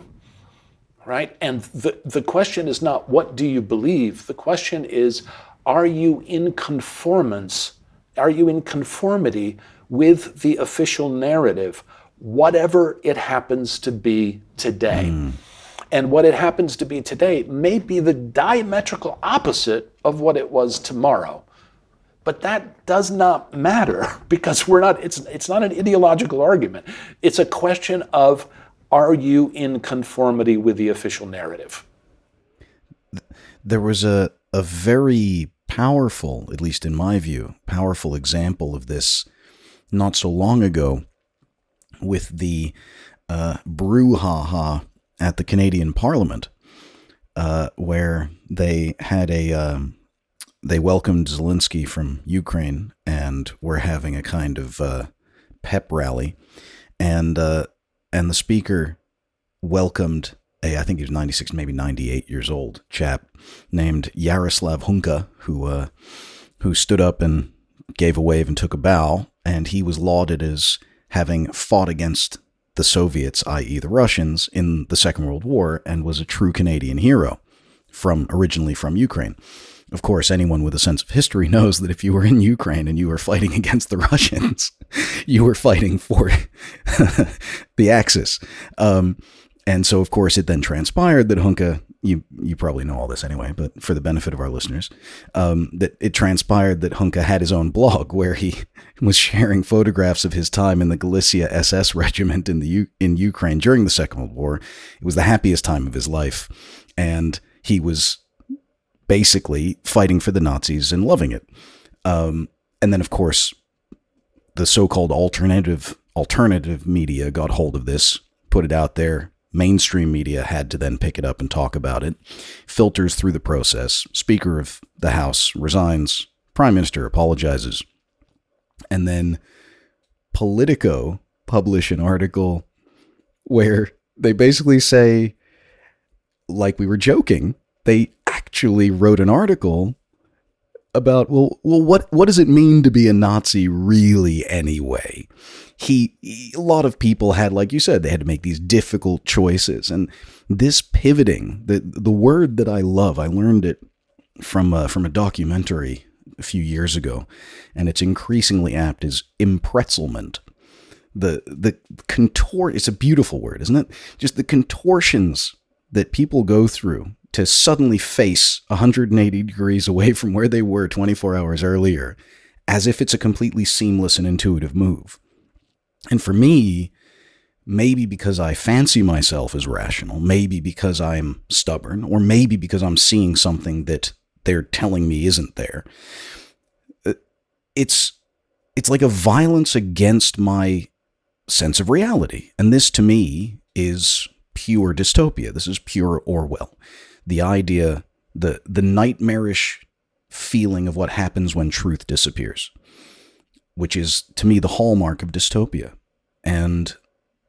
D: Right? And the question is not what do you believe? The question is, are you in conformance? Are you in conformity with the official narrative, whatever it happens to be today? And what it happens to be today may be the diametrical opposite of what it was tomorrow. But that does not matter because it's not an ideological argument. It's a question of, are you in conformity with the official narrative?
B: There was a very powerful, at least in my view, powerful example of this not so long ago with the brouhaha at the Canadian Parliament, where they had they welcomed Zelensky from Ukraine and were having a kind of pep rally, and the speaker welcomed I think he was 96, maybe 98 years old chap named Yaroslav Hunka, who stood up and gave a wave and took a bow, and he was lauded as having fought against the Soviets, i.e. the Russians, in the Second World War, and was a true Canadian hero, originally from Ukraine. Of course, anyone with a sense of history knows that if you were in Ukraine and you were fighting against the Russians, you were fighting for the Axis. And so, of course, it then transpired that Hunka, you probably know all this anyway, but for the benefit of our listeners, that it transpired that Hunka had his own blog where he was sharing photographs of his time in the Galicia SS regiment in Ukraine during the Second World War. It was the happiest time of his life, and he was basically fighting for the Nazis and loving it. And then, of course, the so-called alternative media got hold of this, put it out there. Mainstream media had to then pick it up and talk about it. Filters through the process. Speaker of the House resigns. Prime Minister apologizes. And then Politico publish an article where they basically say, like we were joking, they actually wrote an article about, what does it mean to be a Nazi really anyway? A lot of people had, like you said, they had to make these difficult choices. And this pivoting, the word that I love, I learned it from a documentary a few years ago, and it's increasingly apt, is impretzelment. The contort, it's a beautiful word, isn't it? Just the contortions that people go through to suddenly face 180 degrees away from where they were 24 hours earlier, as if it's a completely seamless and intuitive move. And for me, maybe because I fancy myself as rational, maybe because I'm stubborn, or maybe because I'm seeing something that they're telling me isn't there, it's like a violence against my sense of reality. And this, to me, is pure dystopia. This is pure Orwell. The idea, the nightmarish feeling of what happens when truth disappears, which is, to me, the hallmark of dystopia. And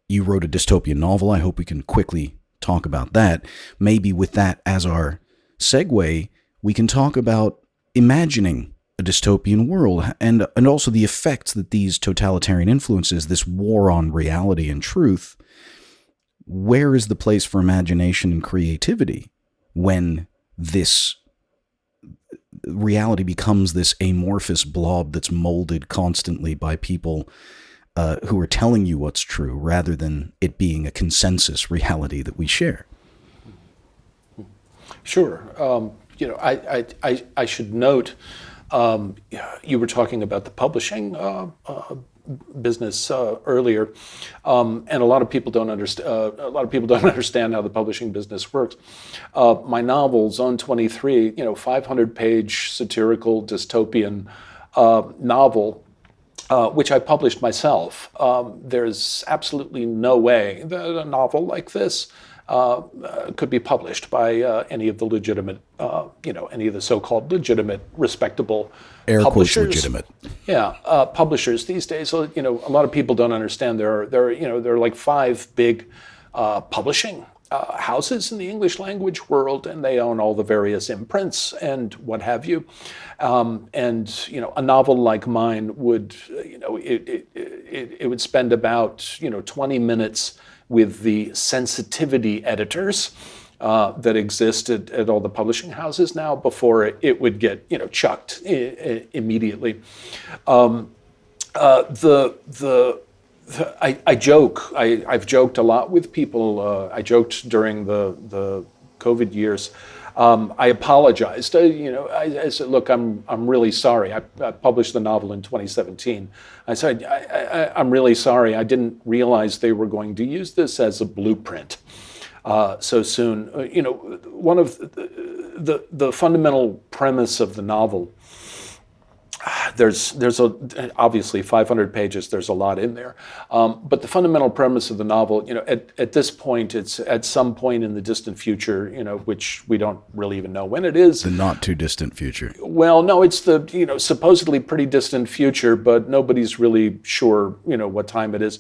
B: you wrote a dystopian novel. I hope we can quickly talk about that. Maybe with that as our segue, we can talk about imagining a dystopian world, and also the effects that these totalitarian influences, this war on reality and truth, where is the place for imagination and creativity when this reality becomes this amorphous blob that's molded constantly by people who are telling you what's true, rather than it being a consensus reality that we share?
D: Sure. I should note, you were talking about the publishing business earlier, and a lot of people don't understand. A lot of people don't understand how the publishing business works. My novel, Zone 23, 500-page satirical dystopian novel, which I published myself. There's absolutely no way that a novel like this could be published by any of the legitimate, any of the so-called legitimate, respectable
B: air
D: publishers.
B: Quotes legitimate.
D: Yeah, publishers these days. So, a lot of people don't understand. There are like 5 big publishing houses in the English language world, and they own all the various imprints and what have you. A novel like mine would, it would spend about 20 minutes with the sensitivity editors that exist at all the publishing houses now before it would get chucked immediately. I joke. I've joked a lot with people. I joked during the COVID years. I apologized. I said, "Look, I'm really sorry. I published the novel in 2017. I said, I'm really sorry. I didn't realize they were going to use this as a blueprint so soon." One of the fundamental premise of the novel. There's obviously 500 pages. There's a lot in there, but the fundamental premise of the novel, at this point, it's at some point in the distant future, which we don't really even know when it is.
B: The not too distant future.
D: Well, no, it's the supposedly pretty distant future, but nobody's really sure what time it is.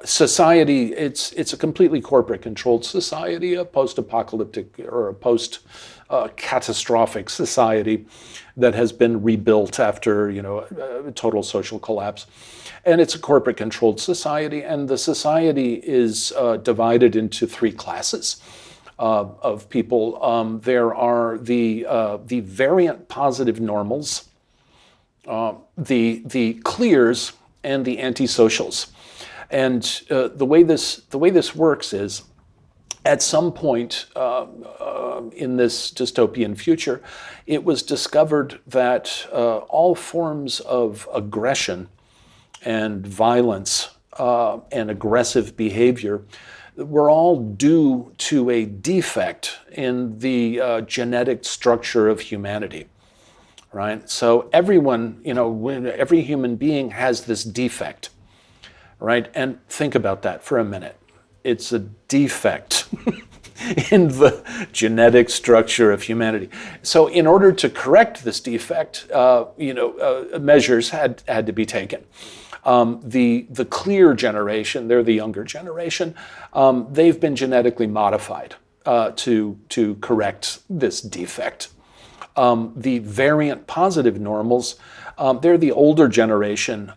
D: Society, it's a completely corporate controlled society, a post-apocalyptic or a post-catastrophic society that has been rebuilt after a total social collapse. And it's a corporate controlled society, and the society is divided into 3 classes of people. There are the variant positive normals, the clears, and the antisocials. And the way this works is, at some point in this dystopian future, it was discovered that all forms of aggression and violence and aggressive behavior were all due to a defect in the genetic structure of humanity. Right? So everyone, every human being has this defect. Right? And think about that for a minute. It's a defect in the genetic structure of humanity. So in order to correct this defect, measures had to be taken. The clear generation, they're the younger generation, they've been genetically modified to correct this defect. The variant positive normals, they're the older generation.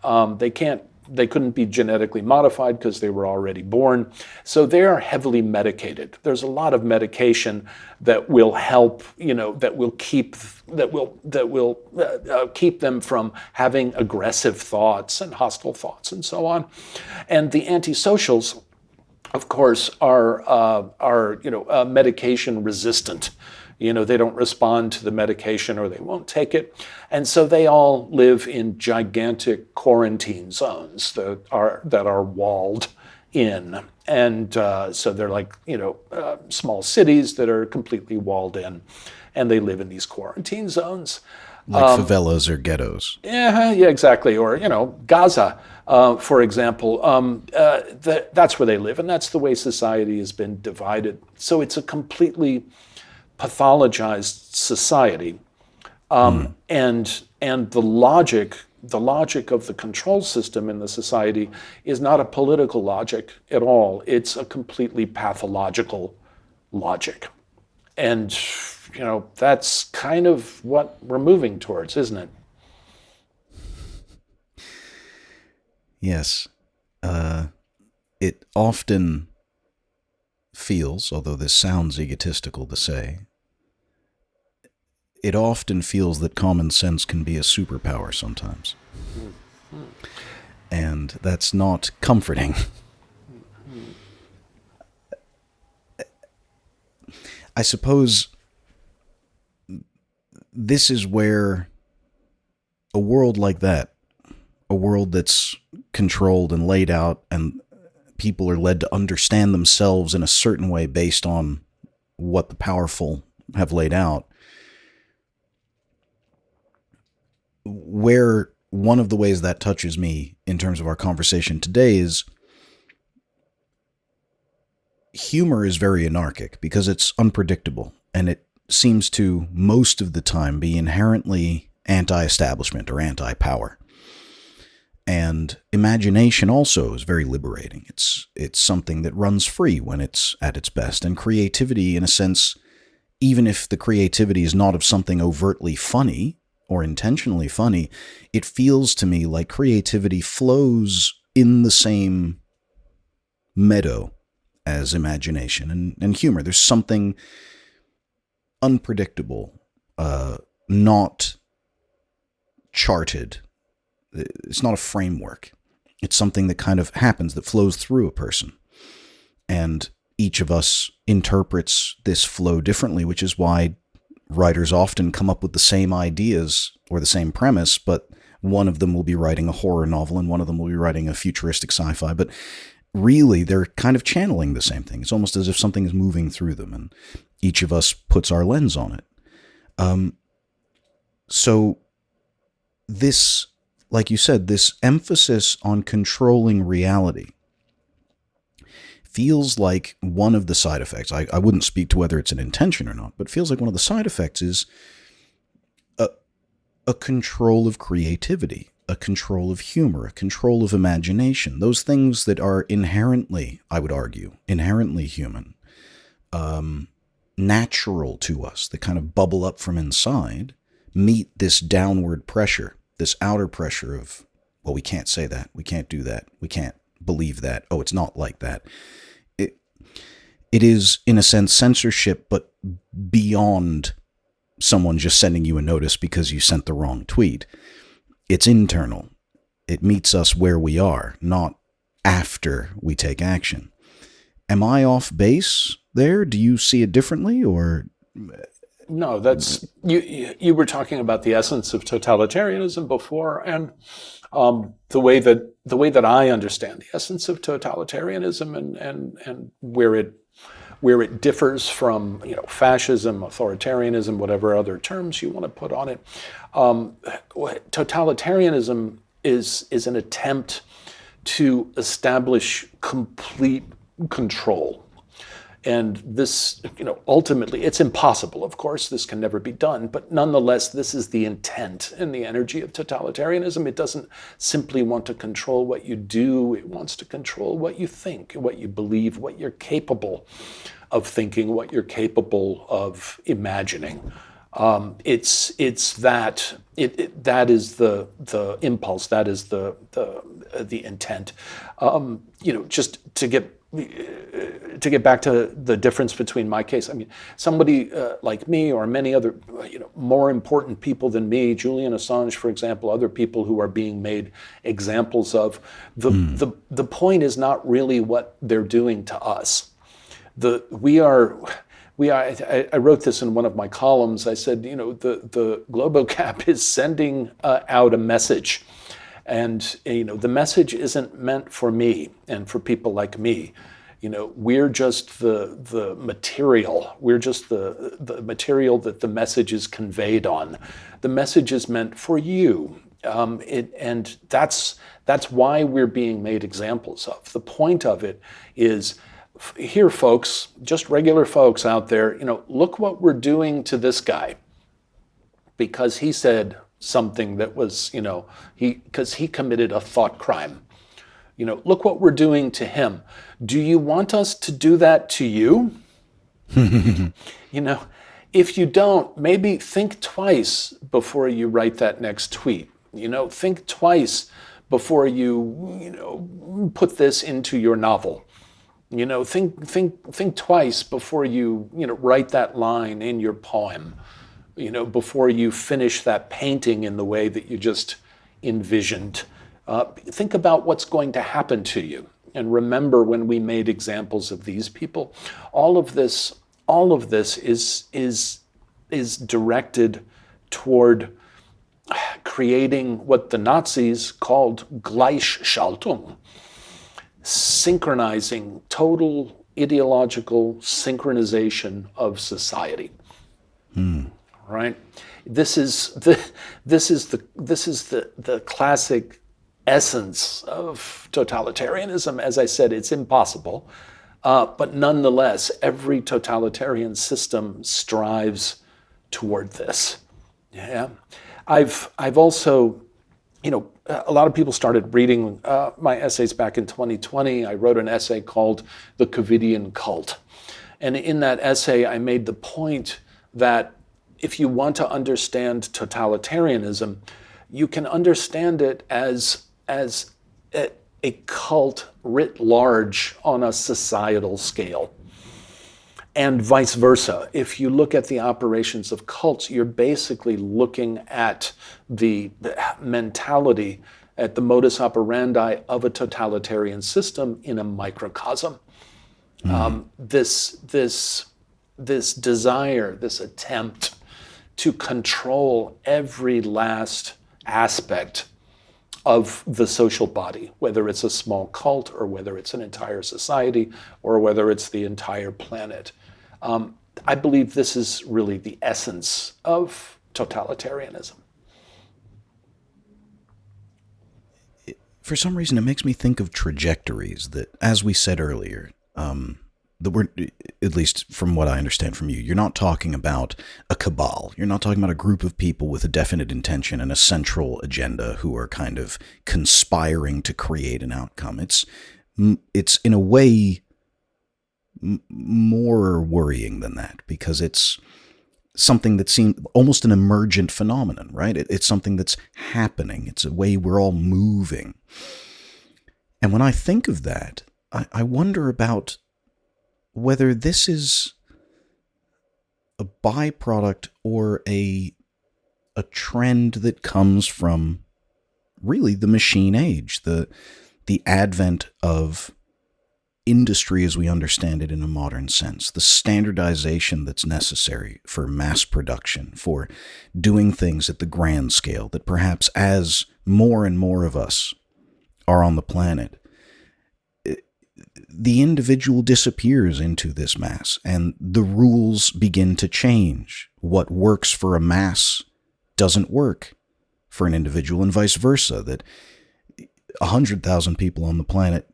D: They couldn't be genetically modified because they were already born. So they are heavily medicated. There's a lot of medication that will help, that will keep them from having aggressive thoughts and hostile thoughts and so on. And the antisocials, of course, are medication resistant. They don't respond to the medication or they won't take it. And so they all live in gigantic quarantine zones that are walled in. And so they're like, small cities that are completely walled in. And they live in these quarantine zones.
B: Like favelas or ghettos.
D: Yeah, exactly. Or, Gaza, for example, that's where they live. And that's the way society has been divided. So it's a completely pathologized society, and the logic of the control system in the society is not a political logic at all. It's a completely pathological logic, and that's kind of what we're moving towards, isn't it?
B: Yes, it often feels, although this sounds egotistical to say, it often feels that common sense can be a superpower sometimes. And that's not comforting. I suppose this is where a world like that, a world that's controlled and laid out and people are led to understand themselves in a certain way based on what the powerful have laid out, where one of the ways that touches me in terms of our conversation today is humor is very anarchic because it's unpredictable and it seems to most of the time be inherently anti-establishment or anti-power. And imagination also is very liberating. It's something that runs free when it's at its best. And creativity, in a sense, even if the creativity is not of something overtly funny or intentionally funny, it feels to me like creativity flows in the same meadow as imagination and humor. There's something unpredictable, not charted. It's not a framework. It's something that kind of happens, that flows through a person. And each of us interprets this flow differently, which is why writers often come up with the same ideas or the same premise, but one of them will be writing a horror novel and one of them will be writing a futuristic sci-fi. But really, they're kind of channeling the same thing. It's almost as if something is moving through them, and each of us puts our lens on it. So this, like you said, this emphasis on controlling reality feels like one of the side effects. I wouldn't speak to whether it's an intention or not, but feels like one of the side effects is a control of creativity, a control of humor, a control of imagination. Those things that are inherently, I would argue, inherently human, natural to us, that kind of bubble up from inside, meet this downward pressure, this outer pressure of, well, we can't say that, we can't do that, we can't believe that, oh, it's not like that. It is, in a sense, censorship, but beyond someone just sending you a notice because you sent the wrong tweet. It's internal. It meets us where we are, not after we take action. Am I off base there? Do you see it differently, or?
D: No, that's you were talking about the essence of totalitarianism before, and the way that I understand the essence of totalitarianism and where it differs from fascism, authoritarianism, whatever other terms you want to put on it. Totalitarianism is an attempt to establish complete control. And this, ultimately, it's impossible, of course, this can never be done, but nonetheless, this is the intent and the energy of totalitarianism. It doesn't simply want to control what you do, it wants to control what you think, what you believe, what you're capable of thinking, what you're capable of imagining. That is the impulse, that is the intent. Just to get back to the difference between my case, I mean, somebody like me or many other, more important people than me, Julian Assange, for example, other people who are being made examples of, the point is not really what they're doing to us. I wrote this in one of my columns. I said, the Globocap is sending out a message. And, the message isn't meant for me and for people like me. We're just the material. We're just the material that the message is conveyed on. The message is meant for you. And that's why we're being made examples of. The point of it is, here, folks, just regular folks out there, look what we're doing to this guy because he said something that was, because he committed a thought crime. Look what we're doing to him. Do you want us to do that to you? If you don't, maybe think twice before you write that next tweet. Think twice before you, put this into your novel. Think twice before you, write that line in your poem, before you finish that painting in the way that you just envisioned. Think about what's going to happen to you. And remember when we made examples of these people, all of this is directed toward creating what the Nazis called Gleichschaltung. Synchronizing, total ideological synchronization of society. Right? This is the classic essence of totalitarianism. As I said, it's impossible, but nonetheless, every totalitarian system strives toward this. Yeah, I've also. A lot of people started reading my essays back in 2020. I wrote an essay called The Covidian Cult. And in that essay, I made the point that if you want to understand totalitarianism, you can understand it as a cult writ large on a societal scale. And vice versa. If you look at the operations of cults, you're basically looking at the mentality, at the modus operandi of a totalitarian system in a microcosm. This desire, this attempt to control every last aspect of the social body, whether it's a small cult or whether it's an entire society or whether it's the entire planet. I believe this is really the essence of totalitarianism.
B: For some reason, it makes me think of trajectories that, as we said earlier, at least from what I understand from you, you're not talking about a cabal. You're not talking about a group of people with a definite intention and a central agenda who are kind of conspiring to create an outcome. It's in a way more worrying than that, because it's something that seems almost an emergent phenomenon, right? It's something that's happening. It's a way we're all moving. And when I think of that, I wonder about whether this is a byproduct or a trend that comes from really the machine age, the advent of industry as we understand it in a modern sense, the standardization that's necessary for mass production, for doing things at the grand scale, that perhaps as more and more of us are on the planet, the individual disappears into this mass and the rules begin to change. What works for a mass doesn't work for an individual, and vice versa, that 100,000 people on the planet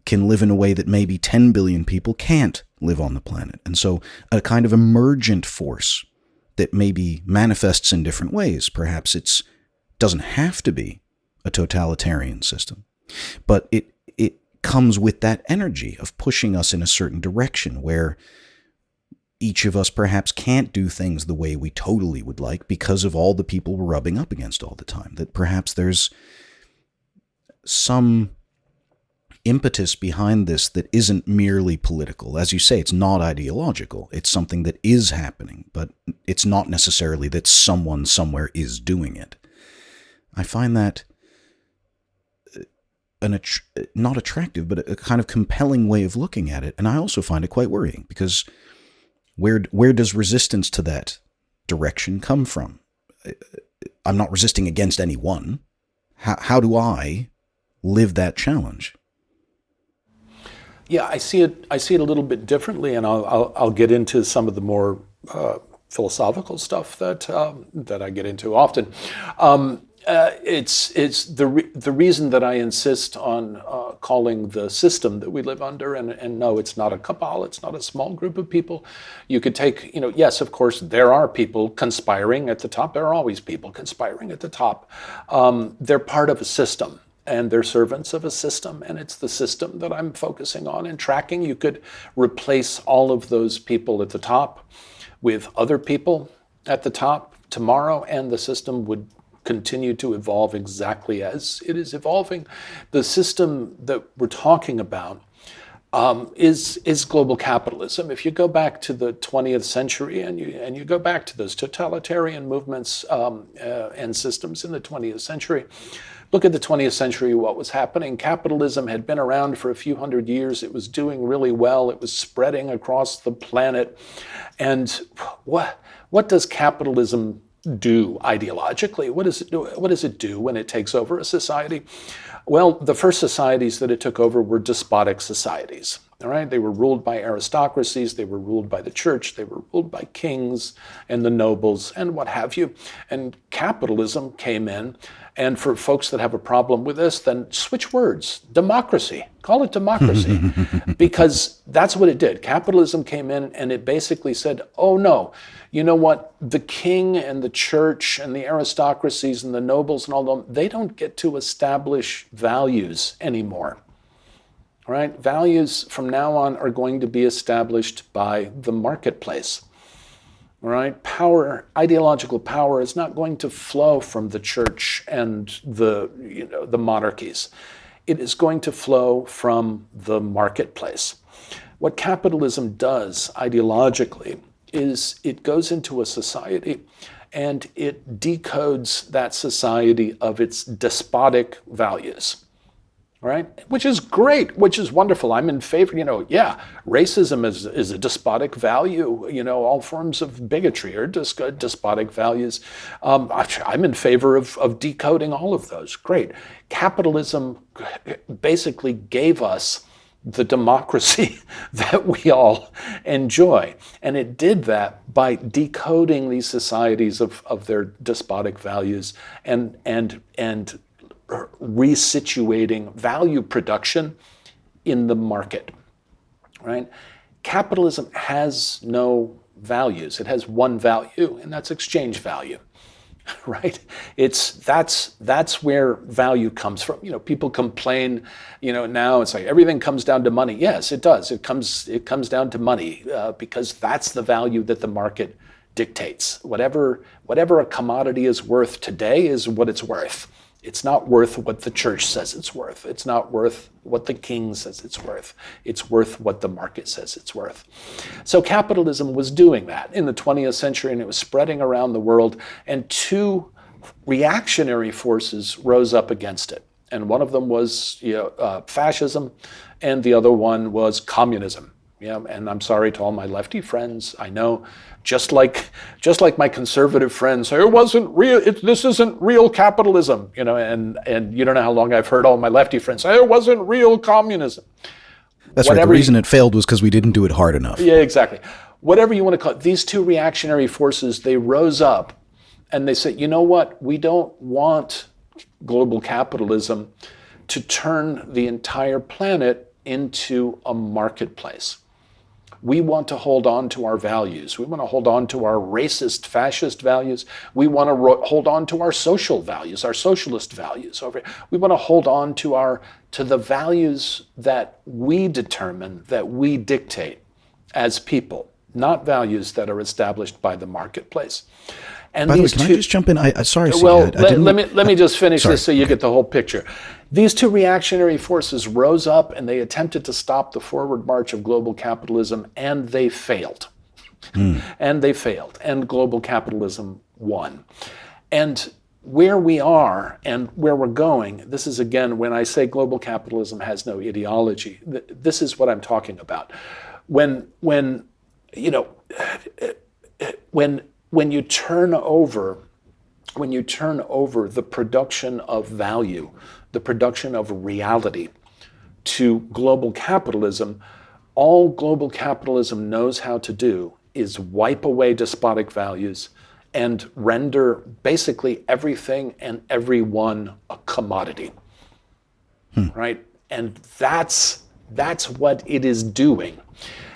B: can live in a way that maybe 10 billion people can't live on the planet. And so a kind of emergent force that maybe manifests in different ways. Perhaps it doesn't have to be a totalitarian system, but it comes with that energy of pushing us in a certain direction where each of us perhaps can't do things the way we totally would like because of all the people we're rubbing up against all the time. That perhaps there's some impetus behind this that isn't merely political. As you say, it's not ideological. It's something that is happening, but it's not necessarily that someone somewhere is doing it. I find that not attractive, but a kind of compelling way of looking at it. And I also find it quite worrying because where does resistance to that direction come from? I'm not resisting against anyone. How do I live that challenge?
D: Yeah, I see it a little bit differently, and I'll get into some of the more philosophical stuff that I get into often. It's the reason that I insist on calling the system that we live under, and no, it's not a cabal, it's not a small group of people. You could take, yes, of course, there are people conspiring at the top. There are always people conspiring at the top. They're part of a system, and they're servants of a system, and it's the system that I'm focusing on and tracking. You could replace all of those people at the top with other people at the top tomorrow, and the system would continue to evolve exactly as it is evolving. The system that we're talking about is global capitalism. If you go back to the 20th century and you go back to those totalitarian movements and systems in the 20th century, look at the 20th century, what was happening. Capitalism had been around for a few hundred years. It was doing really well. It was spreading across the planet. And what does capitalism do ideologically? What does it do when it takes over a society? Well, the first societies that it took over were despotic societies. All right, they were ruled by aristocracies, they were ruled by the church, they were ruled by kings and the nobles and what have you. And capitalism came in, and for folks that have a problem with this, then switch words, democracy, call it democracy, because that's what it did. Capitalism came in and it basically said, oh no, you know what, the king and the church and the aristocracies and the nobles and all them, they don't get to establish values anymore. All right, values from now on are going to be established by the marketplace. All right, power, ideological power is not going to flow from the church and the monarchies. It is going to flow from the marketplace. What capitalism does ideologically is it goes into a society and it decodes that society of its despotic values. Right? Which is great, which is wonderful. I'm in favor, racism is a despotic value. All forms of bigotry are despotic values. I'm in favor of decoding all of those. Great. Capitalism basically gave us the democracy that we all enjoy. And it did that by decoding these societies of their despotic values and resituating value production in the market, right? Capitalism has no values. It has one value, and that's exchange value, right? That's where value comes from. People complain, now it's like everything comes down to money. Yes, it does. It comes down to money because that's the value that the market dictates. Whatever a commodity is worth today is what it's worth. It's not worth what the church says it's worth. It's not worth what the king says it's worth. It's worth what the market says it's worth. So capitalism was doing that in the 20th century, and it was spreading around the world, and two reactionary forces rose up against it. And one of them was fascism, and the other one was communism. Yeah, and I'm sorry to all my lefty friends. I know, just like my conservative friends say, it wasn't real. This isn't real capitalism. And you don't know how long I've heard all my lefty friends say it wasn't real communism.
B: That's right. The reason it failed was because we didn't do it hard enough.
D: Yeah, exactly. Whatever you want to call it, these two reactionary forces, they rose up, and they said, you know what? We don't want global capitalism to turn the entire planet into a marketplace. We want to hold on to our values. We want to hold on to our racist, fascist values. We want to hold on to our social values, our socialist values. We want to hold on to the values that we determine, that we dictate as people, not values that are established by the marketplace. And
B: by the way,
D: these
B: can
D: two,
B: I just jump in? Sorry,
D: well,
B: CJ, I didn't...
D: let me just finish
B: Sorry.
D: this so you get the whole picture. These two reactionary forces rose up and they attempted to stop the forward march of global capitalism, and they failed. And they failed, and global capitalism won. And where we are and where we're going, this is, again, when I say global capitalism has no ideology, this is what I'm talking about. When you turn over the production of value, the production of reality to global capitalism, all global capitalism knows how to do is wipe away despotic values and render basically everything and everyone a commodity, right? And that's what it is doing.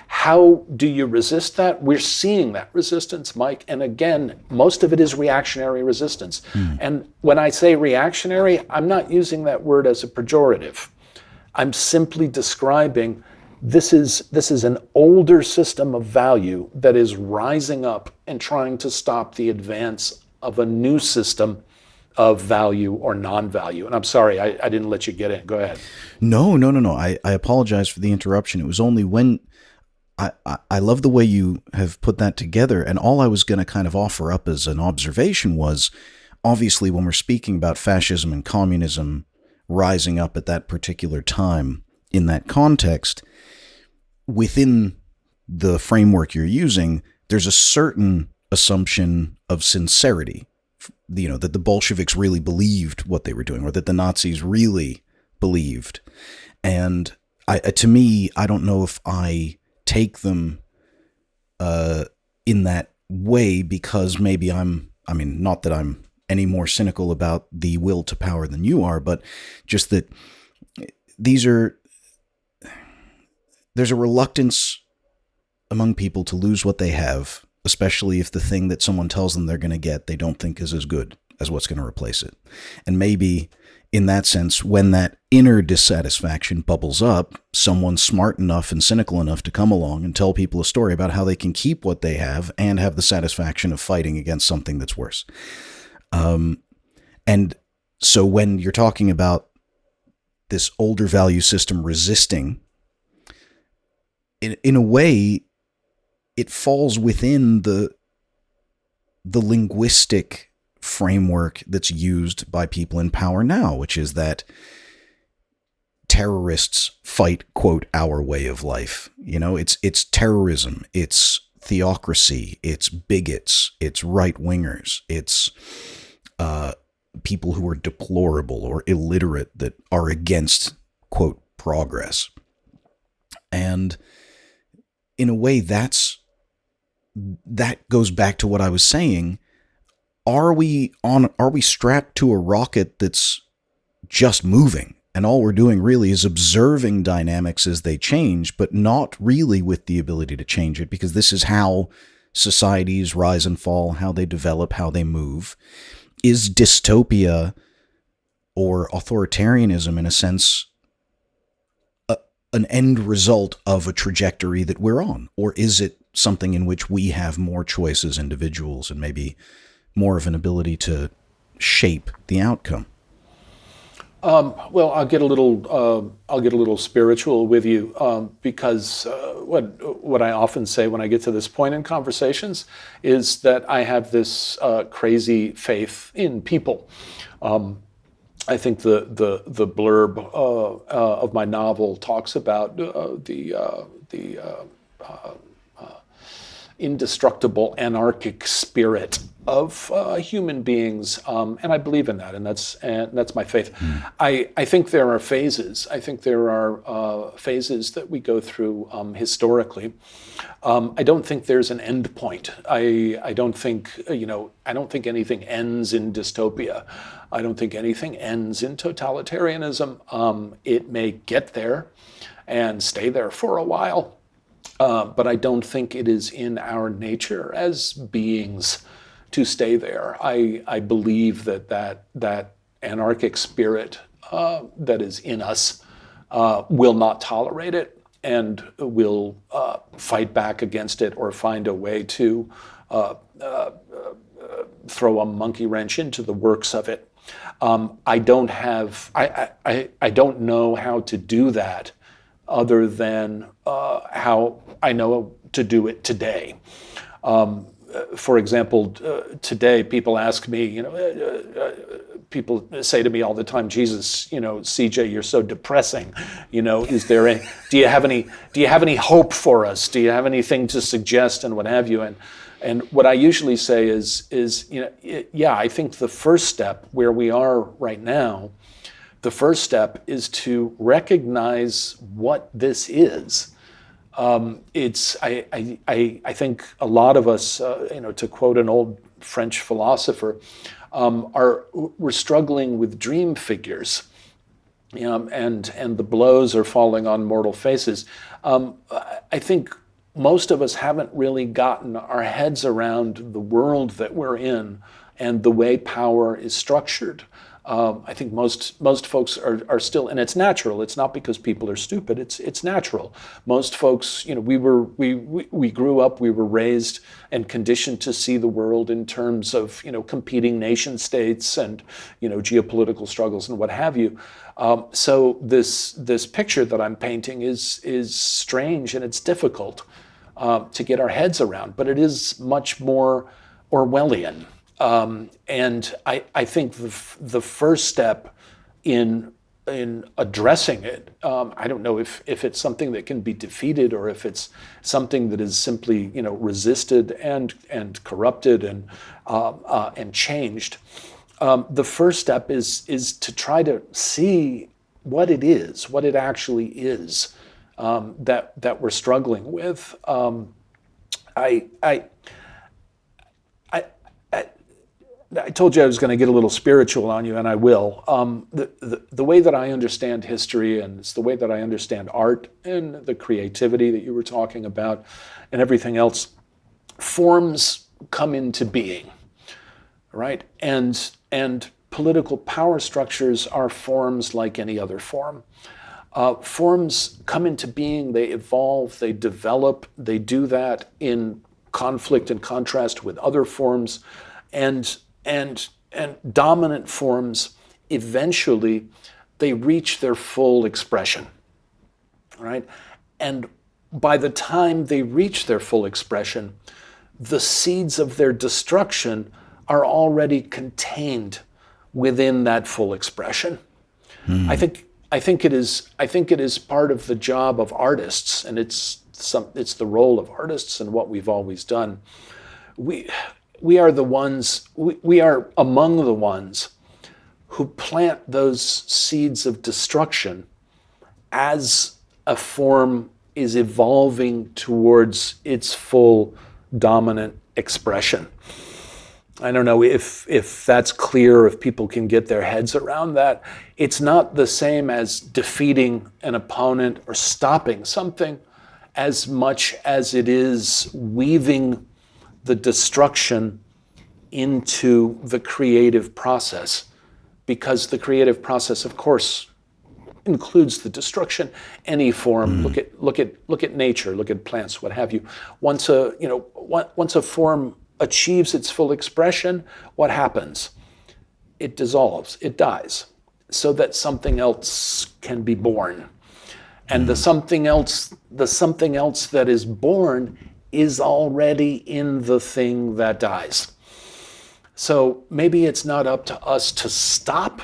D: How do you resist that? We're seeing that resistance, Mike. And again, most of it is reactionary resistance. And when I say reactionary, I'm not using that word as a pejorative. I'm simply describing this is an older system of value that is rising up and trying to stop the advance of a new system of value or non-value. And I'm sorry, I didn't let you get in. Go ahead.
B: No. I apologize for the interruption. It was only when I love the way you have put that together. And all I was going to kind of offer up as an observation was, obviously, when we're speaking about fascism and communism rising up at that particular time in that context, within the framework you're using, there's a certain assumption of sincerity, that the Bolsheviks really believed what they were doing, or that the Nazis really believed. And to me, I don't know if I take them in that way, because maybe not that I'm any more cynical about the will to power than you are, but just that there's a reluctance among people to lose what they have, especially if the thing that someone tells them they're going to get they don't think is as good as what's going to replace it. And maybe in that sense, when that inner dissatisfaction bubbles up, someone smart enough and cynical enough to come along and tell people a story about how they can keep what they have and have the satisfaction of fighting against something that's worse. And so when you're talking about this older value system resisting, in a way, it falls within the linguistic framework that's used by people in power now, which is that terrorists fight, quote, our way of life. It's terrorism, it's theocracy, it's bigots, it's right-wingers, it's people who are deplorable or illiterate that are against, quote, progress. And in a way, that goes back to what I was saying. Are we strapped to a rocket that's just moving, and all we're doing really is observing dynamics as they change, but not really with the ability to change it, because this is how societies rise and fall, how they develop, how they move? Is dystopia or authoritarianism, in a sense, an end result of a trajectory that we're on? Or is it something in which we have more choice as individuals and maybe more of an ability to shape the outcome?
D: Well, I'll get a little spiritual with you, because what I often say when I get to this point in conversations is that I have this crazy faith in people. I think the blurb of my novel talks about the indestructible anarchic spirit of human beings, and I believe in that, and that's my faith. I think there are phases. I think there are phases that we go through historically. I don't think there's an end point. I don't think anything ends in dystopia. I don't think anything ends in totalitarianism. It may get there and stay there for a while. but I don't think it is in our nature as beings to stay there. I believe that anarchic spirit that is in us will not tolerate it and will fight back against it or find a way to throw a monkey wrench into the works of it. I don't know how to do that other than how I know to do it today. For example, today people ask me, people say to me all the time, Jesus, CJ, you're so depressing. Is there do you have any hope for us? Do you have anything to suggest and what have you? And what I usually say is I think the first step where we are right now, the first step is to recognize what this is. I think a lot of us, to quote an old French philosopher, we're struggling with dream figures, and the blows are falling on mortal faces. I think most of us haven't really gotten our heads around the world that we're in and the way power is structured. I think most folks are still, and it's natural. It's not because people are stupid. It's natural. Most folks, we grew up, we were raised and conditioned to see the world in terms of competing nation states and geopolitical struggles and what have you. So this picture that I'm painting is strange and it's difficult to get our heads around, but it is much more Orwellian. And I think the first step in addressing it, I don't know if it's something that can be defeated or if it's something that is simply resisted and corrupted and changed. The first step is to try to see what it is, what it actually is that we're struggling with. I told you I was going to get a little spiritual on you, and I will. The way that I understand history, and it's the way that I understand art and the creativity that you were talking about and everything else, forms come into being, right? And political power structures are forms like any other form. Forms come into being, they evolve, they develop, they do that in conflict and contrast with other forms, and dominant forms, eventually, they reach their full expression, right? And by the time they reach their full expression, the seeds of their destruction are already contained within that full expression. I think it is part of the job of artists, and it's the role of artists and what we've always done. We are the ones, we are among the ones who plant those seeds of destruction as a form is evolving towards its full dominant expression. I don't know if that's clear, if people can get their heads around that. It's not the same as defeating an opponent or stopping something as much as it is weaving the destruction into the creative process, because the creative process, of course, includes the destruction. Any form. Look at nature. Look at plants. What have you? Once a form achieves its full expression, what happens? It dissolves. It dies, so that something else can be born, and the something else that is born is already in the thing that dies. So maybe it's not up to us to stop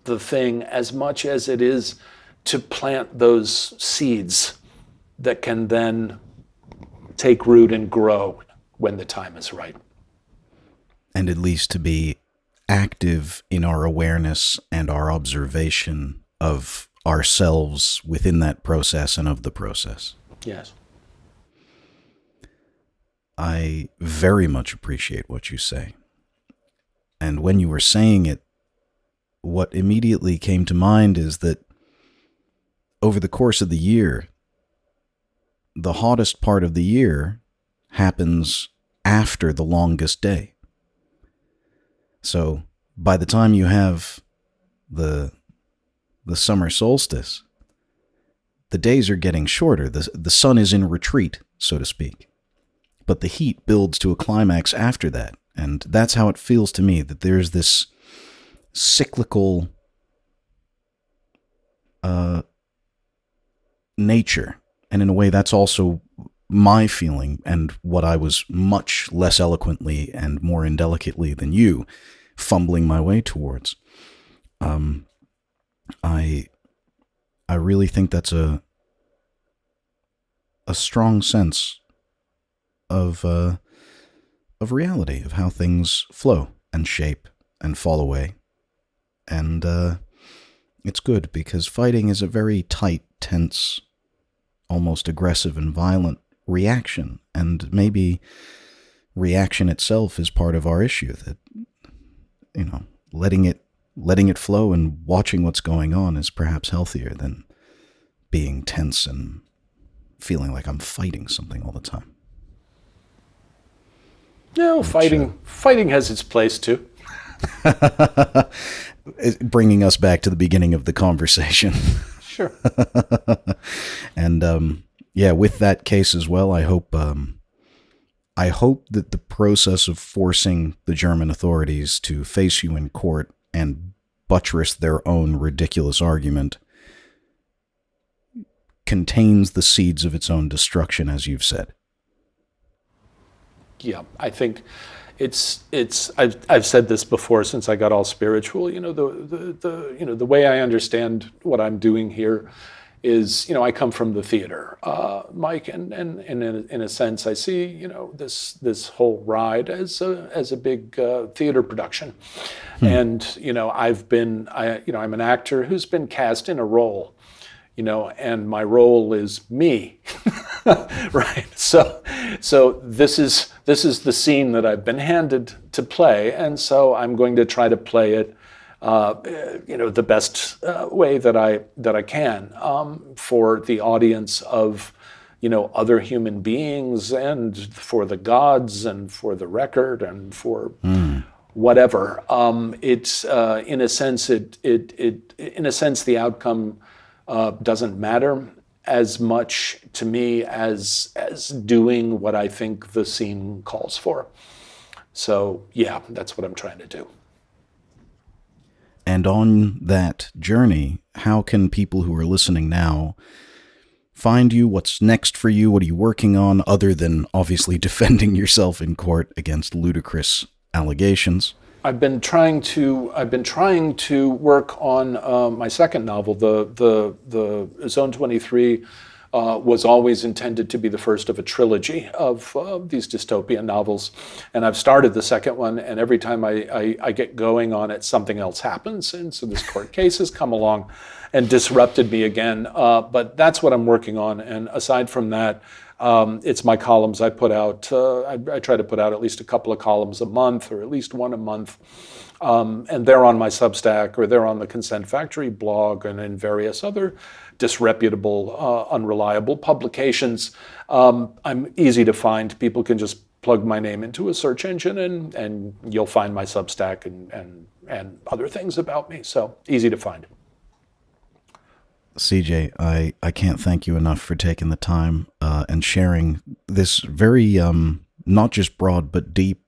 D: the thing as much as it is to plant those seeds that can then take root and grow when the time is right.
B: And at least to be active in our awareness and our observation of ourselves within that process and of the process.
D: Yes.
B: I very much appreciate what you say. And when you were saying it, what immediately came to mind is that over the course of the year, the hottest part of the year happens after the longest day. So by the time you have the summer solstice, the days are getting shorter. The sun is in retreat, so to speak. But the heat builds to a climax after that. And that's how it feels to me, that there's this cyclical nature. And in a way, that's also my feeling, and what I was much less eloquently and more indelicately than you fumbling my way towards. I really think that's a strong sense of reality, of how things flow and shape and fall away. And it's good, because fighting is a very tight, tense, almost aggressive and violent reaction. And maybe reaction itself is part of our issue, that, letting it flow and watching what's going on is perhaps healthier than being tense and feeling like I'm fighting something all the time.
D: No, fighting has its place too.
B: Bringing us back to the beginning of the conversation.
D: Sure.
B: And with that case as well, I hope that the process of forcing the German authorities to face you in court and buttress their own ridiculous argument contains the seeds of its own destruction, as you've said.
D: Yeah, I think I've said this before since I got all spiritual. The way I understand what I'm doing here is, I come from the theater, Mike, and in a sense, I see, this whole ride as a big theater production. And, I'm an actor who's been cast in a role, and my role is me, right? So this is the scene that I've been handed to play, and so I'm going to try to play it, the best way that I can for the audience of, other human beings, and for the gods, and for the record, and for whatever. It's in a sense, the outcome doesn't matter as much to me as doing what I think the scene calls for. So yeah, that's what I'm trying to do.
B: And on that journey, how can people who are listening now find you? What's next for you? What are you working on, other than obviously defending yourself in court against ludicrous allegations?
D: I've been trying to work on my second novel. The Zone 23 was always intended to be the first of a trilogy of these dystopian novels, and I've started the second one. And every time I get going on it, something else happens, and so this court case has come along and disrupted me again. But that's what I'm working on. And aside from that, it's my columns I put out. I try to put out at least a couple of columns a month, or at least one a month. And they're on my Substack, or they're on the Consent Factory blog, and in various other disreputable, unreliable publications. I'm easy to find. People can just plug my name into a search engine, and you'll find my Substack and other things about me. So easy to find.
B: CJ, I can't thank you enough for taking the time and sharing this very not just broad but deep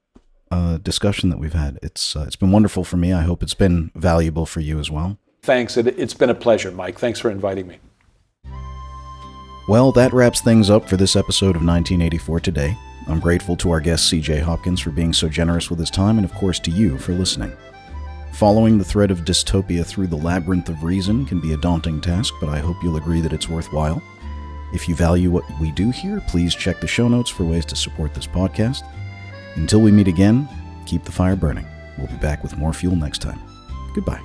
B: discussion that we've had. It's been wonderful for me. I hope it's been valuable for you as well.
D: Thanks. It's been a pleasure, Mike. Thanks for inviting me.
B: Well, that wraps things up for this episode of 1984 Today. I'm grateful to our guest CJ Hopkins for being so generous with his time, and of course to you for listening. Following the thread of dystopia through the labyrinth of reason can be a daunting task, but I hope you'll agree that it's worthwhile. If you value what we do here, please check the show notes for ways to support this podcast. Until we meet again, keep the fire burning. We'll be back with more fuel next time. Goodbye.